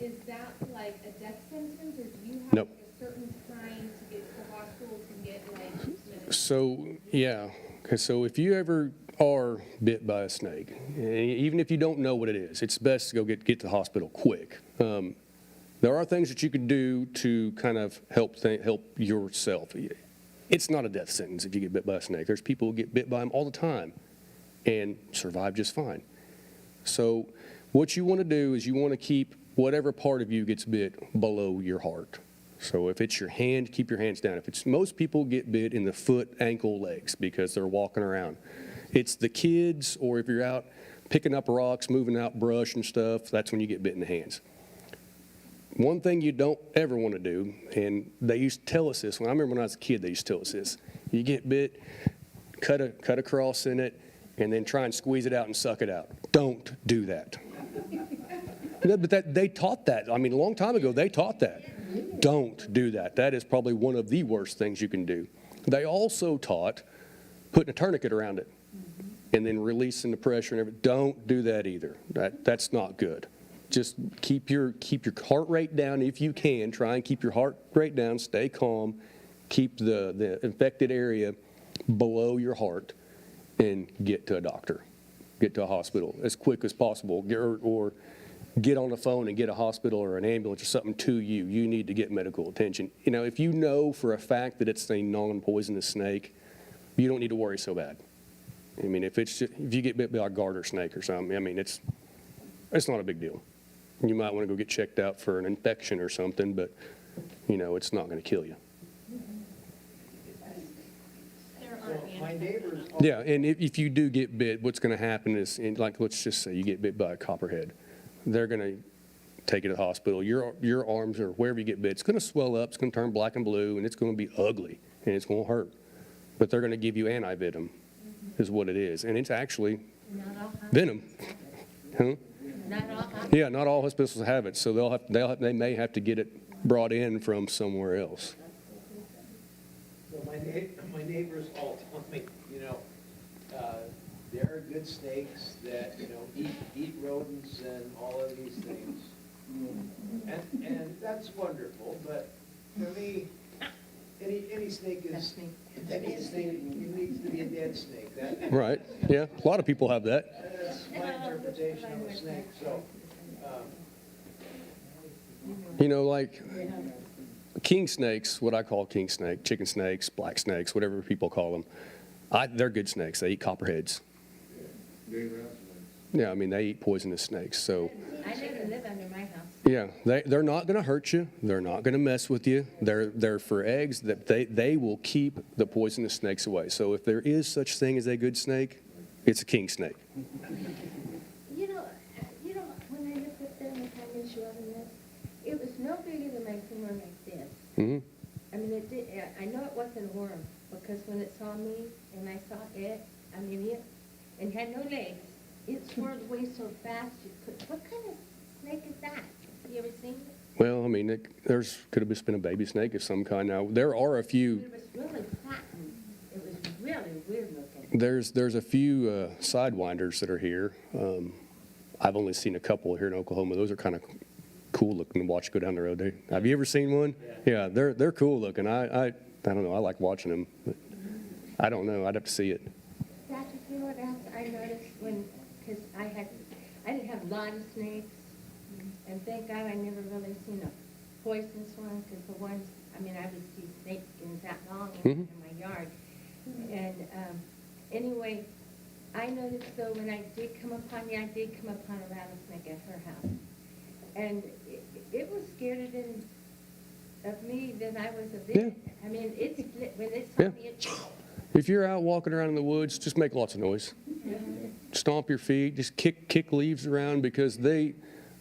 is that like a death sentence, or do you have
Nope.
a certain time to get to the hospital to get like?
So, yeah. Okay, so if you ever are bit by a snake, even if you don't know what it is, it's best to go get to the hospital quick. There are things that you can do to kind of help yourself. It's not a death sentence if you get bit by a snake. There's people who get bit by them all the time and survive just fine. So what you want to do is you want to keep whatever part of you gets bit below your heart. So if it's your hand, keep your hands down. Most people get bit in the foot, ankle, legs because they're walking around. It's the kids, or if you're out picking up rocks, moving out brush and stuff, that's when you get bit in the hands. One thing you don't ever want to do, and they used to tell us this, I remember when I was a kid, they used to tell us this. You get bit, cut a cross in it, and then try and squeeze it out and suck it out. Don't do that. No, but they taught that. A long time ago, they taught that. Don't do that. That is probably one of the worst things you can do. They also taught putting a tourniquet around it and then releasing the pressure and everything. Don't do that either. That's not good. Just keep your heart rate down if you can. Try and keep your heart rate down. Stay calm. Keep the infected area below your heart and get to a doctor. Get to a hospital as quick as possible. Or get on the phone and get a hospital or an ambulance or something to you. You need to get medical attention. You know, if you know for a fact that it's a non-poisonous snake, you don't need to worry so bad. I mean, if you get bit by a garter snake or something, I mean, it's not a big deal. You might want to go get checked out for an infection or something, but, you know, it's not going to kill you.
My neighbors.
Yeah, and if you do get bit, what's going to happen is, like, let's just say you get bit by a copperhead. They're going to take you to the hospital. Your arms or wherever you get bit, it's going to swell up, it's going to turn black and blue, and it's going to be ugly, and it's going to hurt. But they're going to give you antivenom, is what it is. And it's actually venom. Huh? Yeah, not all hospitals have it, so they may have to get it brought in from somewhere else.
So my neighbors all tell me, you know, there are good snakes that, you know, eat rodents and all of these things. And that's wonderful, but for me, any snake is, any snake, it needs to be a dead snake.
Right, yeah, a lot of people have that.
That's my interpretation of a snake, so.
You know, like king snakes, what I call king snake, chicken snakes, black snakes, whatever people call them, they're good snakes. They eat copperheads. Yeah, I mean, they eat poisonous snakes, so.
I never live under my house.
Yeah, they're not going to hurt you. They're not going to mess with you. They're for eggs. That they will keep the poisonous snakes away. So if there is such thing as a good snake, it's a king snake.
You know, when I looked up there and I was showing this, it was no bigger than my finger like this.
Mm-hmm.
I mean, I know it wasn't a worm, because when it saw me and I saw it, I mean, it had no legs. It swirled away so fast, what kind of snake is that? Have you ever seen it?
Well, I mean, could have just been a baby snake of some kind. Now, there are a few.
It was really flattened. It was really weird looking.
There's a few sidewinders that are here. I've only seen a couple here in Oklahoma. Those are kind of cool looking to watch go down the road. Have you ever seen one? Yeah, they're cool looking. I don't know. I like watching them. But I don't know. I'd have to see it.
Doctor, you know what else I noticed because I didn't have a lot of snakes, and thank God I never really seen a poisonous one, because the ones, I mean, I would see snake skins that long in my yard. And anyway, I noticed though when I did come upon a rattlesnake at her house. And it was scared of me that I was a victim.
Yeah.
I mean, when it saw me, it...
If you're out walking around in the woods, just make lots of noise. Stomp your feet, just kick leaves around, because they're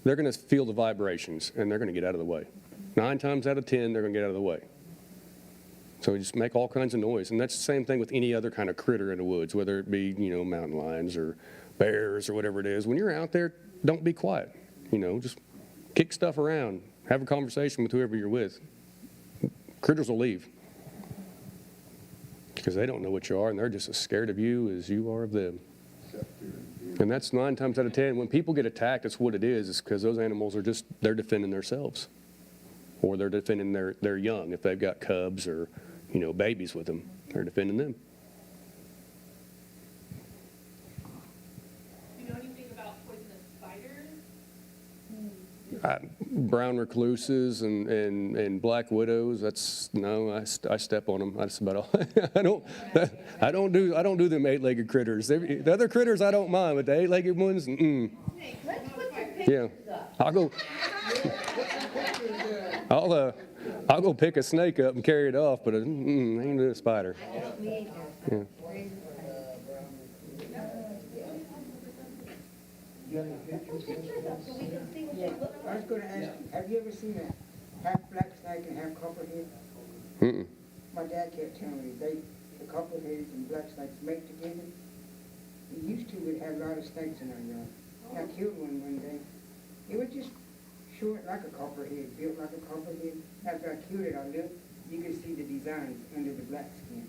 going to feel the vibrations and they're going to get out of the way. 9 times out of 10, they're going to get out of the way. So just make all kinds of noise. And that's the same thing with any other kind of critter in the woods, whether it be, you know, mountain lions or bears or whatever it is. When you're out there, don't be quiet. You know, just kick stuff around. Have a conversation with whoever you're with. Critters will leave, because they don't know what you are, and they're just as scared of you as you are of them. And that's 9 times out of 10. When people get attacked, that's what it is. It's because those animals they're defending themselves, or they're defending their young. If they've got cubs or, you know, babies with them, they're defending them.
Do you know anything about poisonous spiders?
Brown recluses and black widows. I step on them. That's about all. I don't do them 8-legged critters. The other critters I don't mind, but the 8-legged ones,
Let's put some pictures up.
I'll go pick a snake up and carry it off, but I ain't do a spider. Yeah.
I was going to ask, have you ever seen a half black snake and half copperhead?
Mm-mm.
My dad kept telling me the copperheads and black snakes mate together. We used to would have a lot of snakes in our yard. And I killed one day. It was just short like a copperhead, built like a copperhead. After I killed it, I looked, you could see the designs under the black skin.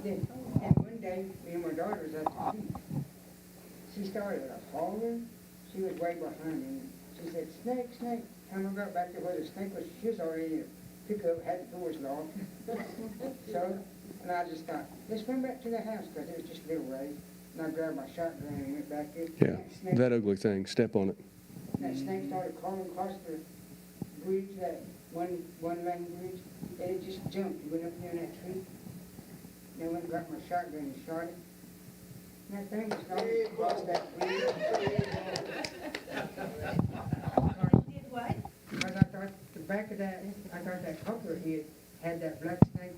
Then, and when day, me and my daughter was at the beach. She started hollering. She was way behind me. She said, snake, snake. Time I got back to where the snake was, she was already in a pickup, had the doors locked. So, and I just thought, let's run back to the house, because it was just a little ways. And I grabbed my shotgun and went back there.
Yeah,
That snake-
that ugly thing, step on it.
That snake started crawling across the bridge, that one-lane bridge, and it just jumped. It went up there in that tree. Then I went and got my shotgun and shot it. And that thing was going across that bridge.
Did what?
Because I thought the back of that, I thought that copperhead had that black snake's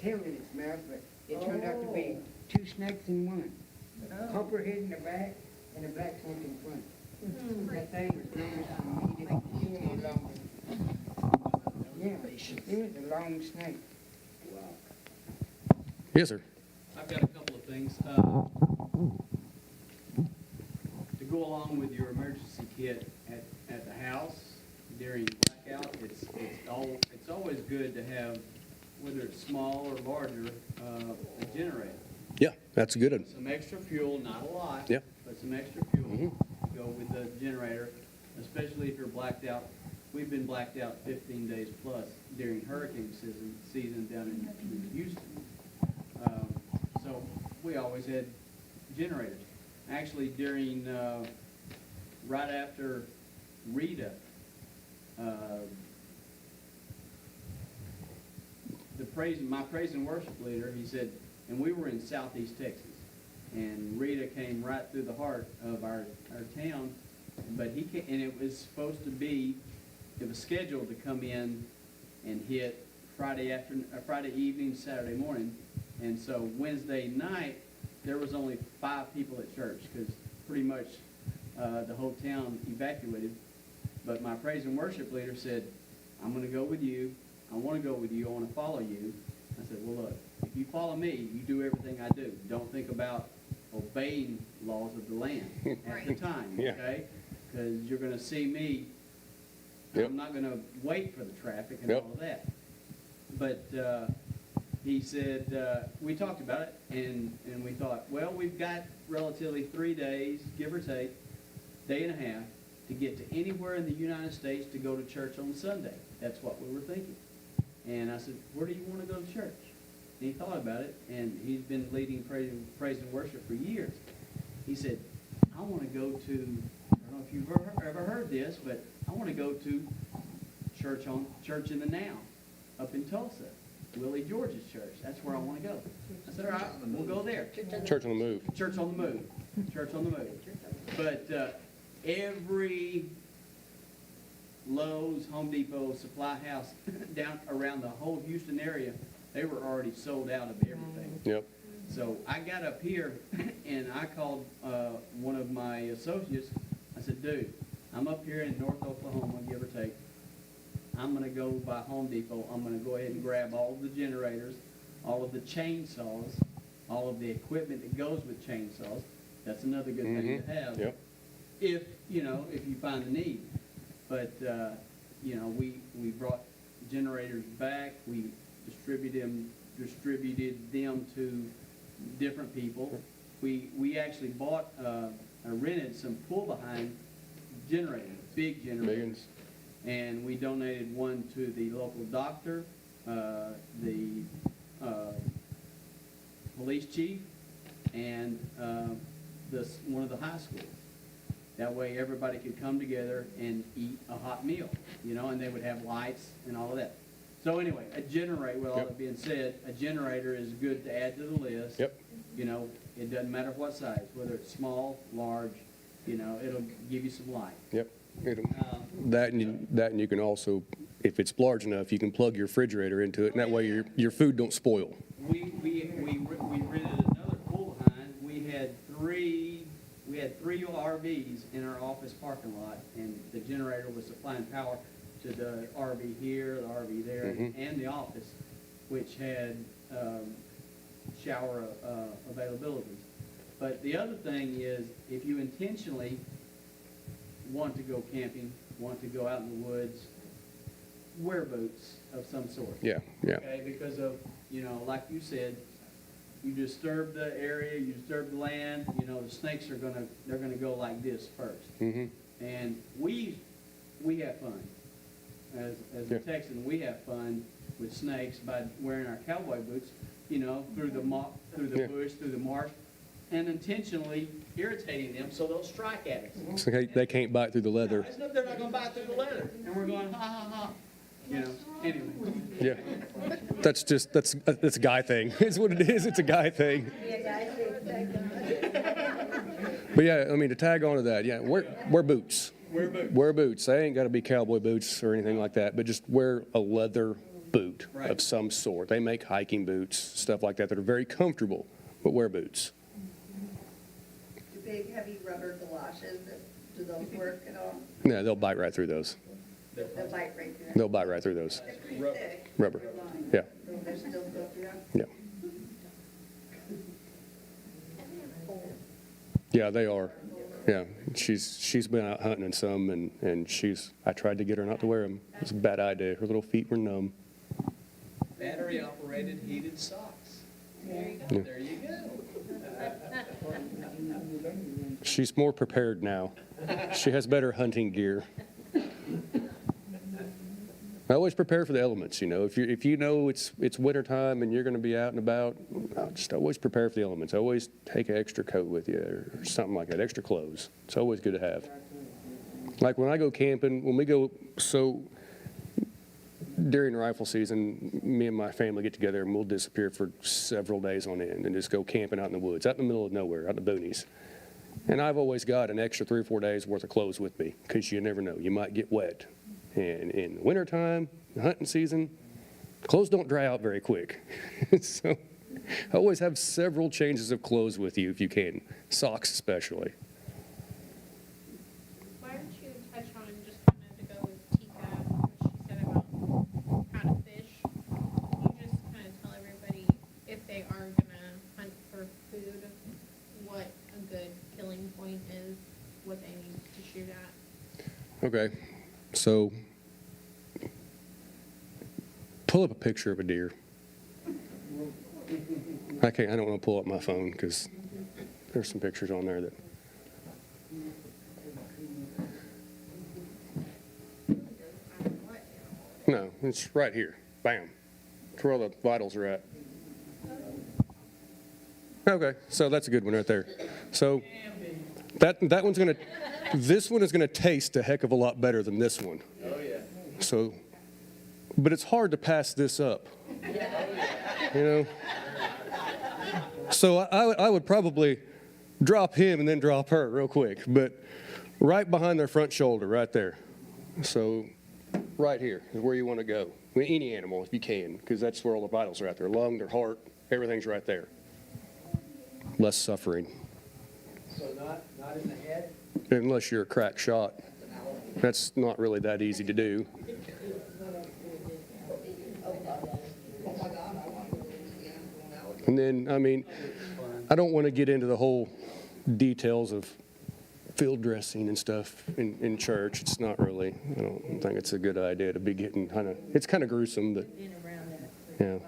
tail in its mouth, but it turned out to be two snakes in one. Copperhead in the back and a black snake in front. That thing was longer than me. It was longer. Yeah, it was a long snake.
Yes, sir.
I've got a couple of things. To go along with your emergency kit at the house during blackout, it's always good to have, whether it's small or larger, a generator.
Yeah, that's a good one.
Some extra fuel, not a lot.
Yeah.
But some extra fuel to go with the generator, especially if you're blacked out. We've been blacked out 15 days plus during hurricane season down in Houston. So we always had generators. Actually, during, right after Rita, my praise and worship leader, he said, and we were in southeast Texas, and Rita came right through the heart of our town, but and it was supposed to be, it was scheduled to come in and hit Friday evening, Saturday morning, and so Wednesday night, there was only 5 people at church, because pretty much the whole town evacuated. But my praise and worship leader said, I'm going to go with you. I want to go with you. I want to follow you. I said, well, look, if you follow me, you do everything I do. Don't think about obeying laws of the land at the time,
Yeah.
okay? Because you're going to see me.
Yep.
I'm not going to wait for the traffic and
Yep.
all of that. But he said, we talked about it, and we thought, well, we've got relatively 3 days, give or take, day and a half, to get to anywhere in the United States to go to church on Sunday. That's what we were thinking. And I said, where do you want to go to church? And he thought about it, and he's been leading praise and worship for years. He said, I want to go to, I don't know if you've ever heard this, but I want to go to Church in the Now up in Tulsa. Willie George's church. That's where I want to go. I said, all right, we'll go there.
Church on the move.
Church on the move. Church on the move. But every Lowe's, Home Depot, supply house down around the whole Houston area, they were already sold out of everything.
Yep.
So I got up here and I called one of my associates. I said, dude, I'm up here in North Oklahoma, give or take. I'm going to go by Home Depot. I'm going to go ahead and grab all of the generators, all of the chainsaws, all of the equipment that goes with chainsaws. That's another good thing to have.
Yep.
If you find the need. But, we brought generators back. We distributed them to different people. We actually bought, rented some pull-behind generators, big generators.
Millions.
And we donated one to the local doctor, the police chief, and one of the high schools. That way everybody could come together and eat a hot meal, and they would have lights and all of that. So anyway, a generator, with all
Yep.
that being said, a generator is good to add to the list.
Yep.
It doesn't matter what size, whether it's small, large, it'll give you some light.
Yep. That and you can also, if it's large enough, you can plug your refrigerator into it, and that way your food don't spoil.
We rented another pool behind. We had three RVs in our office parking lot, and the generator was supplying power to the RV here, the RV there, and the office, which had shower availability. But the other thing is, if you intentionally want to go camping, want to go out in the woods, wear boots of some sort.
Yeah, yeah.
Okay, because of, like you said, You disturb the area, you disturb the land, you know, the snakes are they're gonna go like this first.
Mm-hmm.
And we have fun. As a Texan, we have fun with snakes by wearing our cowboy boots, you know, through the bush, through the marsh, and intentionally irritating them so they'll strike at us.
So they can't bite through the leather.
They're not gonna bite through the leather. And we're going, ha, ha, ha. You know, anyway.
Yeah. That's a guy thing. It's what it is. It's a guy thing. But yeah, I mean, to tag on to that, yeah, wear boots. Wear boots. They ain't got to be cowboy boots or anything like that, but just wear a leather boot of some sort. They make hiking boots, stuff like that are very comfortable, but wear boots.
Do big, heavy rubber galoshes, do those work at all?
Yeah, they'll bite right through those.
They'll bite right through?
They'll bite right through those.
They're pretty thick.
Rubber. Yeah.
They're still go through that?
Yeah. Yeah, they are. Yeah, she's been out hunting in some, and I tried to get her not to wear them. It was a bad idea. Her little feet were numb.
Battery-operated heated socks. There you go.
Yeah.
There you go.
She's more prepared now. She has better hunting gear. I always prepare for the elements, you know. If you know it's wintertime and you're going to be out and about, just always prepare for the elements. Always take an extra coat with you or something like that, extra clothes. It's always good to have. Like when I go camping, so during rifle season, me and my family get together and we'll disappear for several days on end and just go camping out in the woods, out in the middle of nowhere, out in the boonies. And I've always got an extra 3 or 4 days worth of clothes with me because you never know. You might get wet. And in the wintertime, the hunting season, clothes don't dry out very quick. So always have several changes of clothes with you if you can, socks especially.
Why don't you touch on just kind of to go with Tika, what she said about how to fish? Can you just kind of tell everybody if they are gonna hunt for food, what a good killing point is, what they need to shoot at?
Okay, so pull up a picture of a deer. I don't want to pull up my phone because there's some pictures on there that. No, it's right here. Bam. That's where all the vitals are at. Okay, so that's a good one right there. So that one's gonna, this one is gonna taste a heck of a lot better than this one.
Oh, yeah.
So, but it's hard to pass this up. You know? So I would probably drop him and then drop her real quick, but right behind their front shoulder, right there. So right here is where you want to go. I mean, any animal, if you can, because that's where all the vitals are at. Their lung, their heart, everything's right there. Less suffering.
So not in the head?
Unless you're a crack shot. That's not really that easy to do. And then, I mean, I don't want to get into the whole details of field dressing and stuff in church. It's not really, I don't think it's a good idea to be getting it's kind of gruesome, but yeah.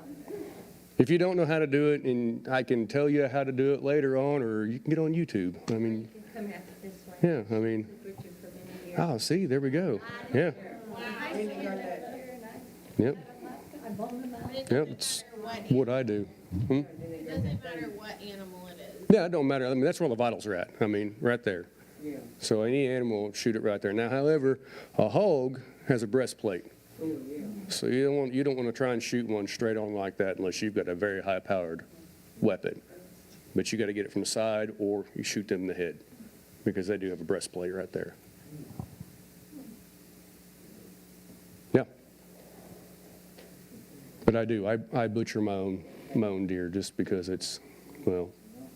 If you don't know how to do it, and I can tell you how to do it later on, or you can get on YouTube. I mean, yeah, I mean, oh, see, there we go. Yeah. Yep. Yep, it's what I do.
It doesn't matter what animal it is.
Yeah, it don't matter. I mean, that's where all the vitals are at. I mean, right there.
Yeah.
So any animal, shoot it right there. Now, however, a hog has a breastplate.
Oh, yeah.
So you don't want to try and shoot one straight on like that unless you've got a very high-powered weapon. But you got to get it from the side, or you shoot them in the head because they do have a breastplate right there. Yeah. But I do. I butcher my own deer just because it's, well,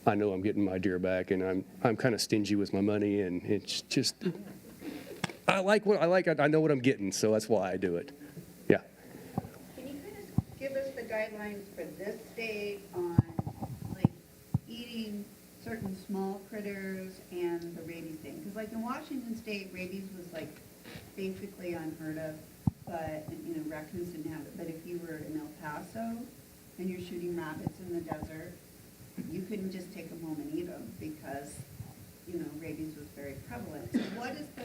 I know I'm getting my deer back, and I'm kind of stingy with my money, and it's just I like what I like. I know what I'm getting, so that's why I do it. Yeah.
Can you kind of give us the guidelines for this state on, like, eating certain small critters and the rabies thing? Because, like, in Washington State, rabies was, like, basically unheard of, but, you know, raccoons didn't have it. But if you were in El Paso and you're shooting rabbits in the desert, you couldn't just take them home and eat them because, you know, rabies was very prevalent. So what is the,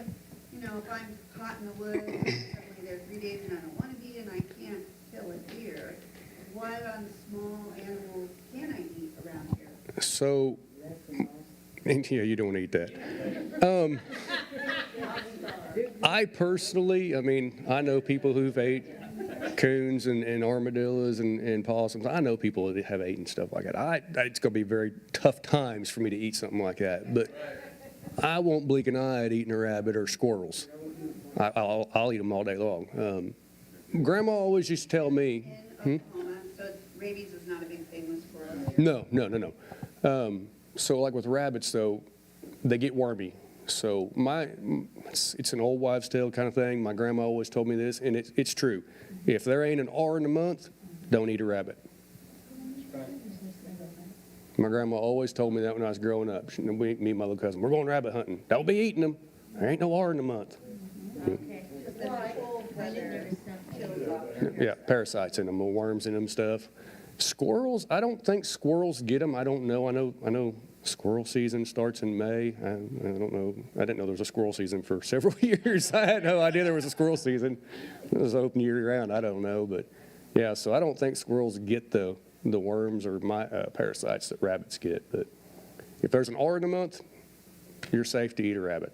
you know, if I'm caught in the woods, and suddenly there are 3 days and I don't want to be and I can't kill a deer, what on small animals can I eat around here?
So, yeah, you don't want to eat that. I personally, I mean, I know people who've ate coons and armadillos and possums. I know people that have eaten stuff like that. It's going to be very tough times for me to eat something like that. But I won't blink an eye at eating a rabbit or squirrels. I'll eat them all day long. Grandma always used to tell me.
In Oklahoma, so rabies is not a big thing with squirrels?
No. So like with rabbits, though, they get wormy. So it's an old wives' tale kind of thing. My grandma always told me this, and it's true. If there ain't an R in a month, don't eat a rabbit. My grandma always told me that when I was growing up. Me and my little cousin, we're going rabbit hunting. Don't be eating them. There ain't no R in a month. Yeah, parasites in them, worms in them, stuff. Squirrels, I don't think squirrels get them. I don't know. I know squirrel season starts in May. I don't know. I didn't know there was a squirrel season for several years. I had no idea there was a squirrel season. It was open year round. I don't know, but yeah. So I don't think squirrels get the worms or parasites that rabbits get. But if there's an R in a month, you're safe to eat a rabbit.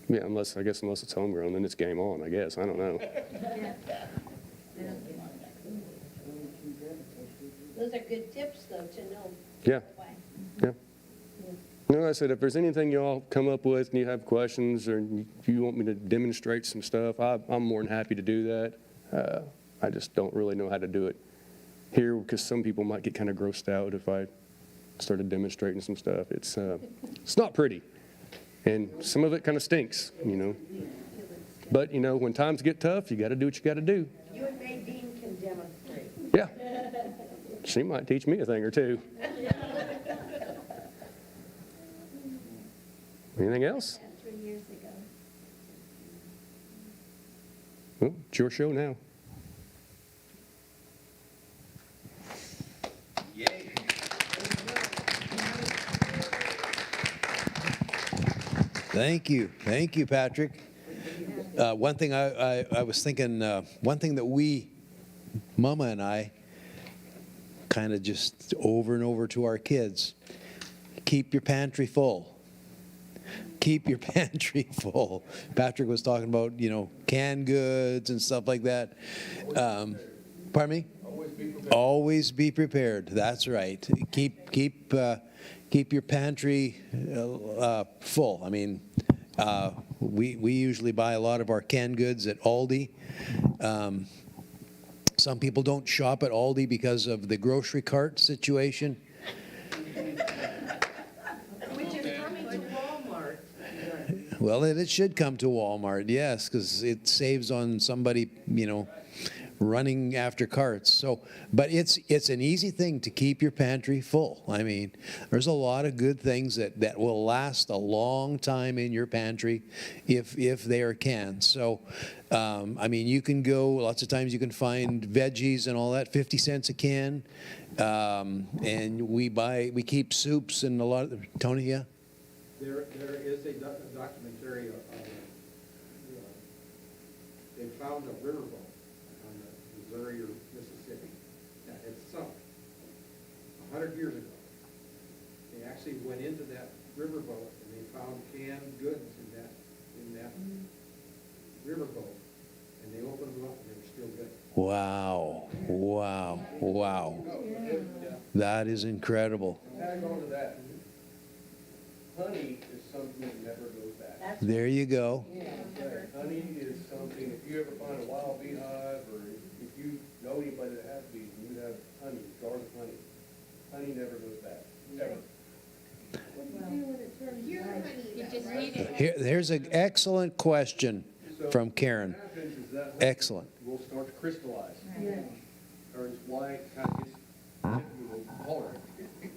Yeah, unless it's homegrown, then it's game on, I guess. I don't know.
Those are good tips, though, to know.
Yeah. You know, like I said, if there's anything y'all come up with and you have questions or if you want me to demonstrate some stuff, I'm more than happy to do that. I just don't really know how to do it here because some people might get kind of grossed out if I started demonstrating some stuff. It's not pretty. And some of it kind of stinks, you know. But, you know, when times get tough, you got to do what you got to do.
You and Nadine can demonstrate.
Yeah. She might teach me a thing or two. Anything else?
3 years ago.
Well, it's your show now.
Thank you, Patrick. One thing I was thinking, one thing that Mama and I, kind of just over and over to our kids, keep your pantry full. Keep your pantry full. Patrick was talking about, you know, canned goods and stuff like that. Pardon me? Always be prepared. That's right. Keep your pantry full. I mean, we usually buy a lot of our canned goods at Aldi. Some people don't shop at Aldi because of the grocery cart situation.
Which is coming to Walmart.
Well, it should come to Walmart, yes, because it saves on somebody, you know, running after carts. So, but it's an easy thing to keep your pantry full. I mean, there's a lot of good things that will last a long time in your pantry if they are canned. So, I mean, you can go, lots of times you can find veggies and all that, 50 cents a can. And we keep soups and a lot of, Tony, yeah?
There is a documentary of, they found a riverboat on the Missouri or Mississippi that had sunk 100 years ago. They actually went into that riverboat and they found canned goods in that riverboat, and they opened them up and they were still good.
Wow. That is incredible.
Tag on to that. Honey is something that never goes back.
There you go.
Okay, honey is something, if you ever find a wild beehive, or if you know anybody that has bees, and you have honey, jars of honey, honey never goes back, never.
Here's an excellent question from Karen.
What happens is that honey
Excellent.
will start to crystallize. Turns white, kind of gets hard.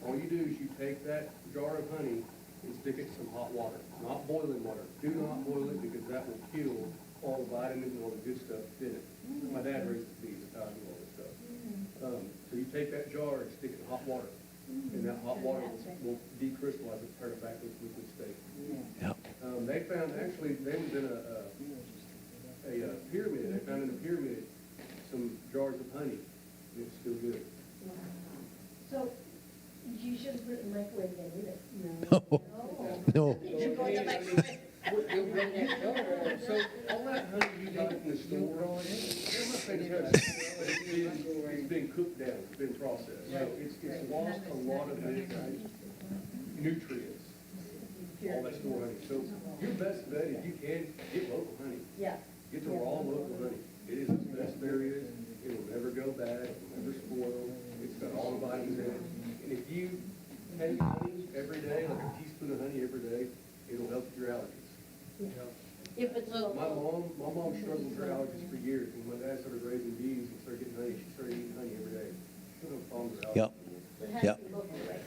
All you do is you take that jar of honey and stick it in some hot water, not boiling water. Do not boil it because that will kill all the vitamins and all the good stuff in it. My dad raised bees, that's how I do all this stuff. So you take that jar and stick it in hot water, and that hot water will decrystallize it, turn it back to liquid state.
Yep.
They found, actually, they was in a pyramid, they found in a pyramid some jars of honey, and it's still good.
So you shouldn't put it in the microwave then either.
No.
Did you go in the microwave?
So all that honey you got in the store, it's been cooked down, it's been processed. So it's lost a lot of its nutrients, all that store honey. So your best bet, if you can, get local honey.
Yeah.
Get the raw local honey. It is the best there is. It will never go bad, it will never spoil. It's got all the vitamins in it. And if you take honey every day, like a teaspoon of honey every day, it'll help with your allergies.
If it's
My mom struggled with her allergies for years, and when my dad started raising bees and started getting honey, she started eating honey every day. She had no problems with her
Yep.
allergies.
It has
Yep.
to be local, right?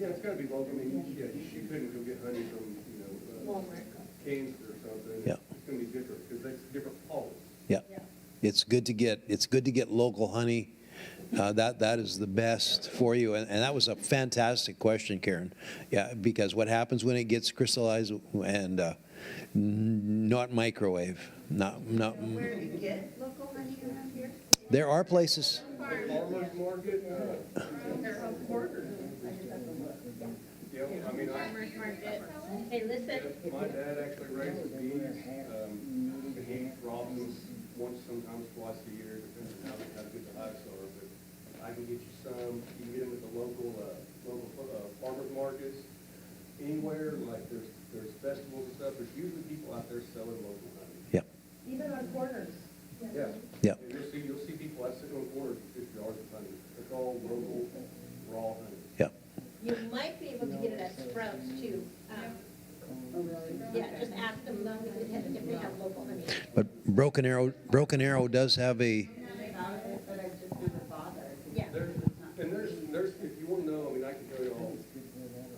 Yeah, it's gotta be local. I mean, yeah, she couldn't go get honey from,
Walmart.
Canes or something.
Yep.
It's gonna be different, because that's different pollens.
Yeah. It's good to get local honey. That is the best for you. And that was a fantastic question, Karen. Yeah, because what happens when it gets crystallized and not microwave? Not.
Where do you get local honey around here?
There are places.
Farmers market,
They're on quarters.
yeah, I mean,
Farmers market.
Hey, listen.
my dad actually raises bees, and he robs them once, sometimes twice a year, depending on how good the hives are. But I can get you some, you can get them at the local farmers markets, anywhere, like there's festivals and stuff, there's usually people out there selling local honey.
Yep.
Even on corners.
Yeah.
Yep.
And you'll see people out sitting on corners with 50 jars of honey. It's all local, raw honey.
Yep.
You might be able to get it at Sprouts too. Yeah, just ask them if they have local honey.
But Broken Arrow does have a.
But I just never bothered.
Yeah.
There's, if you want to know, I mean, I can tell you all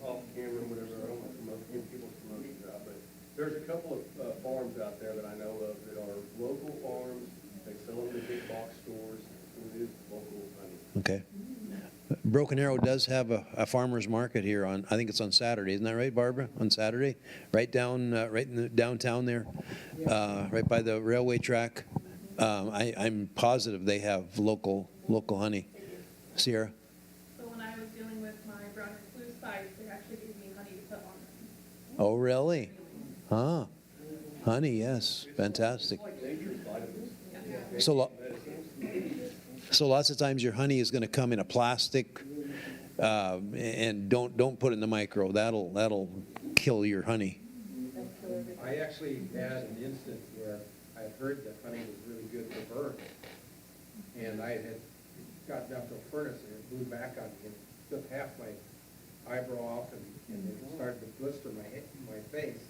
off camera or whatever, I don't want to promote people's promotion job, but there's a couple of farms out there that I know of that are local farms. They sell them to big box stores. It is local honey.
Okay. Broken Arrow does have a farmer's market here on, I think it's on Saturday, isn't that right, Barbara? On Saturday, right down, right in the downtown there, right by the railway track. I'm positive they have local honey. Sierra?
So when I was dealing with my brown recluse spikes, they actually gave me honey to put on them.
Oh, really? Huh. Honey, yes. Fantastic. So lots of times your honey is going to come in a plastic, and don't put it in the micro. That'll kill your honey.
I actually had an instance where I heard that honey was really good for burns. And I had gotten up to a furnace and it blew back on me and took half my eyebrow off and it started to blister my face.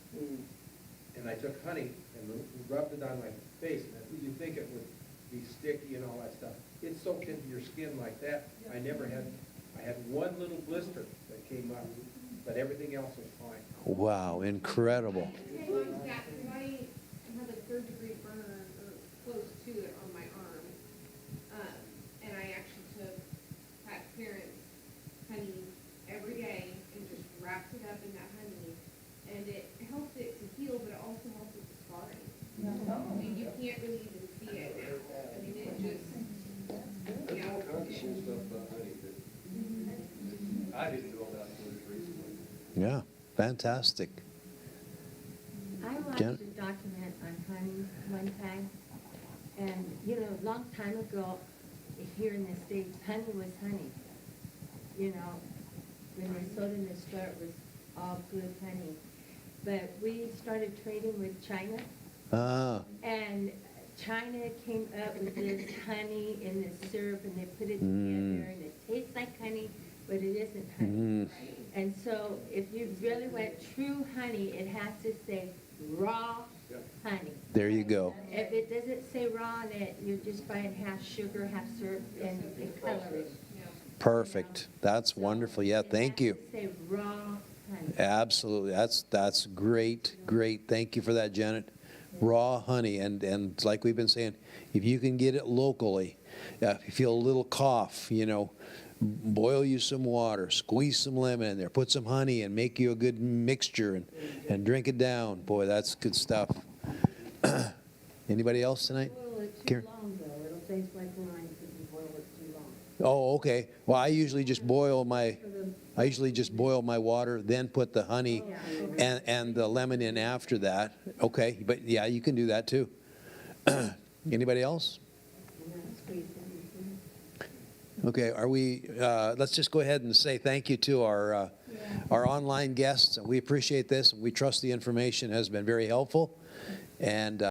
And I took honey and rubbed it on my face. And you'd think it would be sticky and all that stuff. It soaked into your skin like that. I had one little blister that came up, but everything else was fine.
Wow, incredible.
Because I had a third-degree burn, or close to it, on my arm. And I actually took Pat Parent's honey every day and just wrapped it up in that honey. And it helped it to heal, but it also helped with the scarring. And you can't really even see it now. I mean, it just,
There's all kinds of cool stuff about honey that I didn't know about until just recently.
Yeah, fantastic.
I watched
Jen?
a document on honey one time, and, a long time ago, here in the States, honey was honey. When they sold in the store, it was all good honey. But we started trading with China,
Ah,
and China came up with this honey in this syrup, and they put it together, and it tastes like honey, but it isn't honey. And so if you really want true honey, it has to say raw honey.
there you go.
If it doesn't say raw on it, you're just buying half sugar, half syrup, and coloring.
Perfect. That's wonderful. Yeah, thank you.
Say raw honey.
Absolutely. That's great. Thank you for that, Janet. Raw honey, and like we've been saying, if you can get it locally, If you feel a little cough, boil you some water, squeeze some lemon in there, put some honey, and make you a good mixture, and drink it down. Boy, that's good stuff. Anybody else tonight?
Boil it too
Karen?
long, though. It'll taste like wine if you boil it too long.
Oh, okay. Well, I usually just boil my water, then put the honey and the lemon in after that. Okay, but yeah, you can do that too. Anybody else? Okay, let's just go ahead and say thank you to our online guests. We appreciate this. We trust the information has been very helpful. And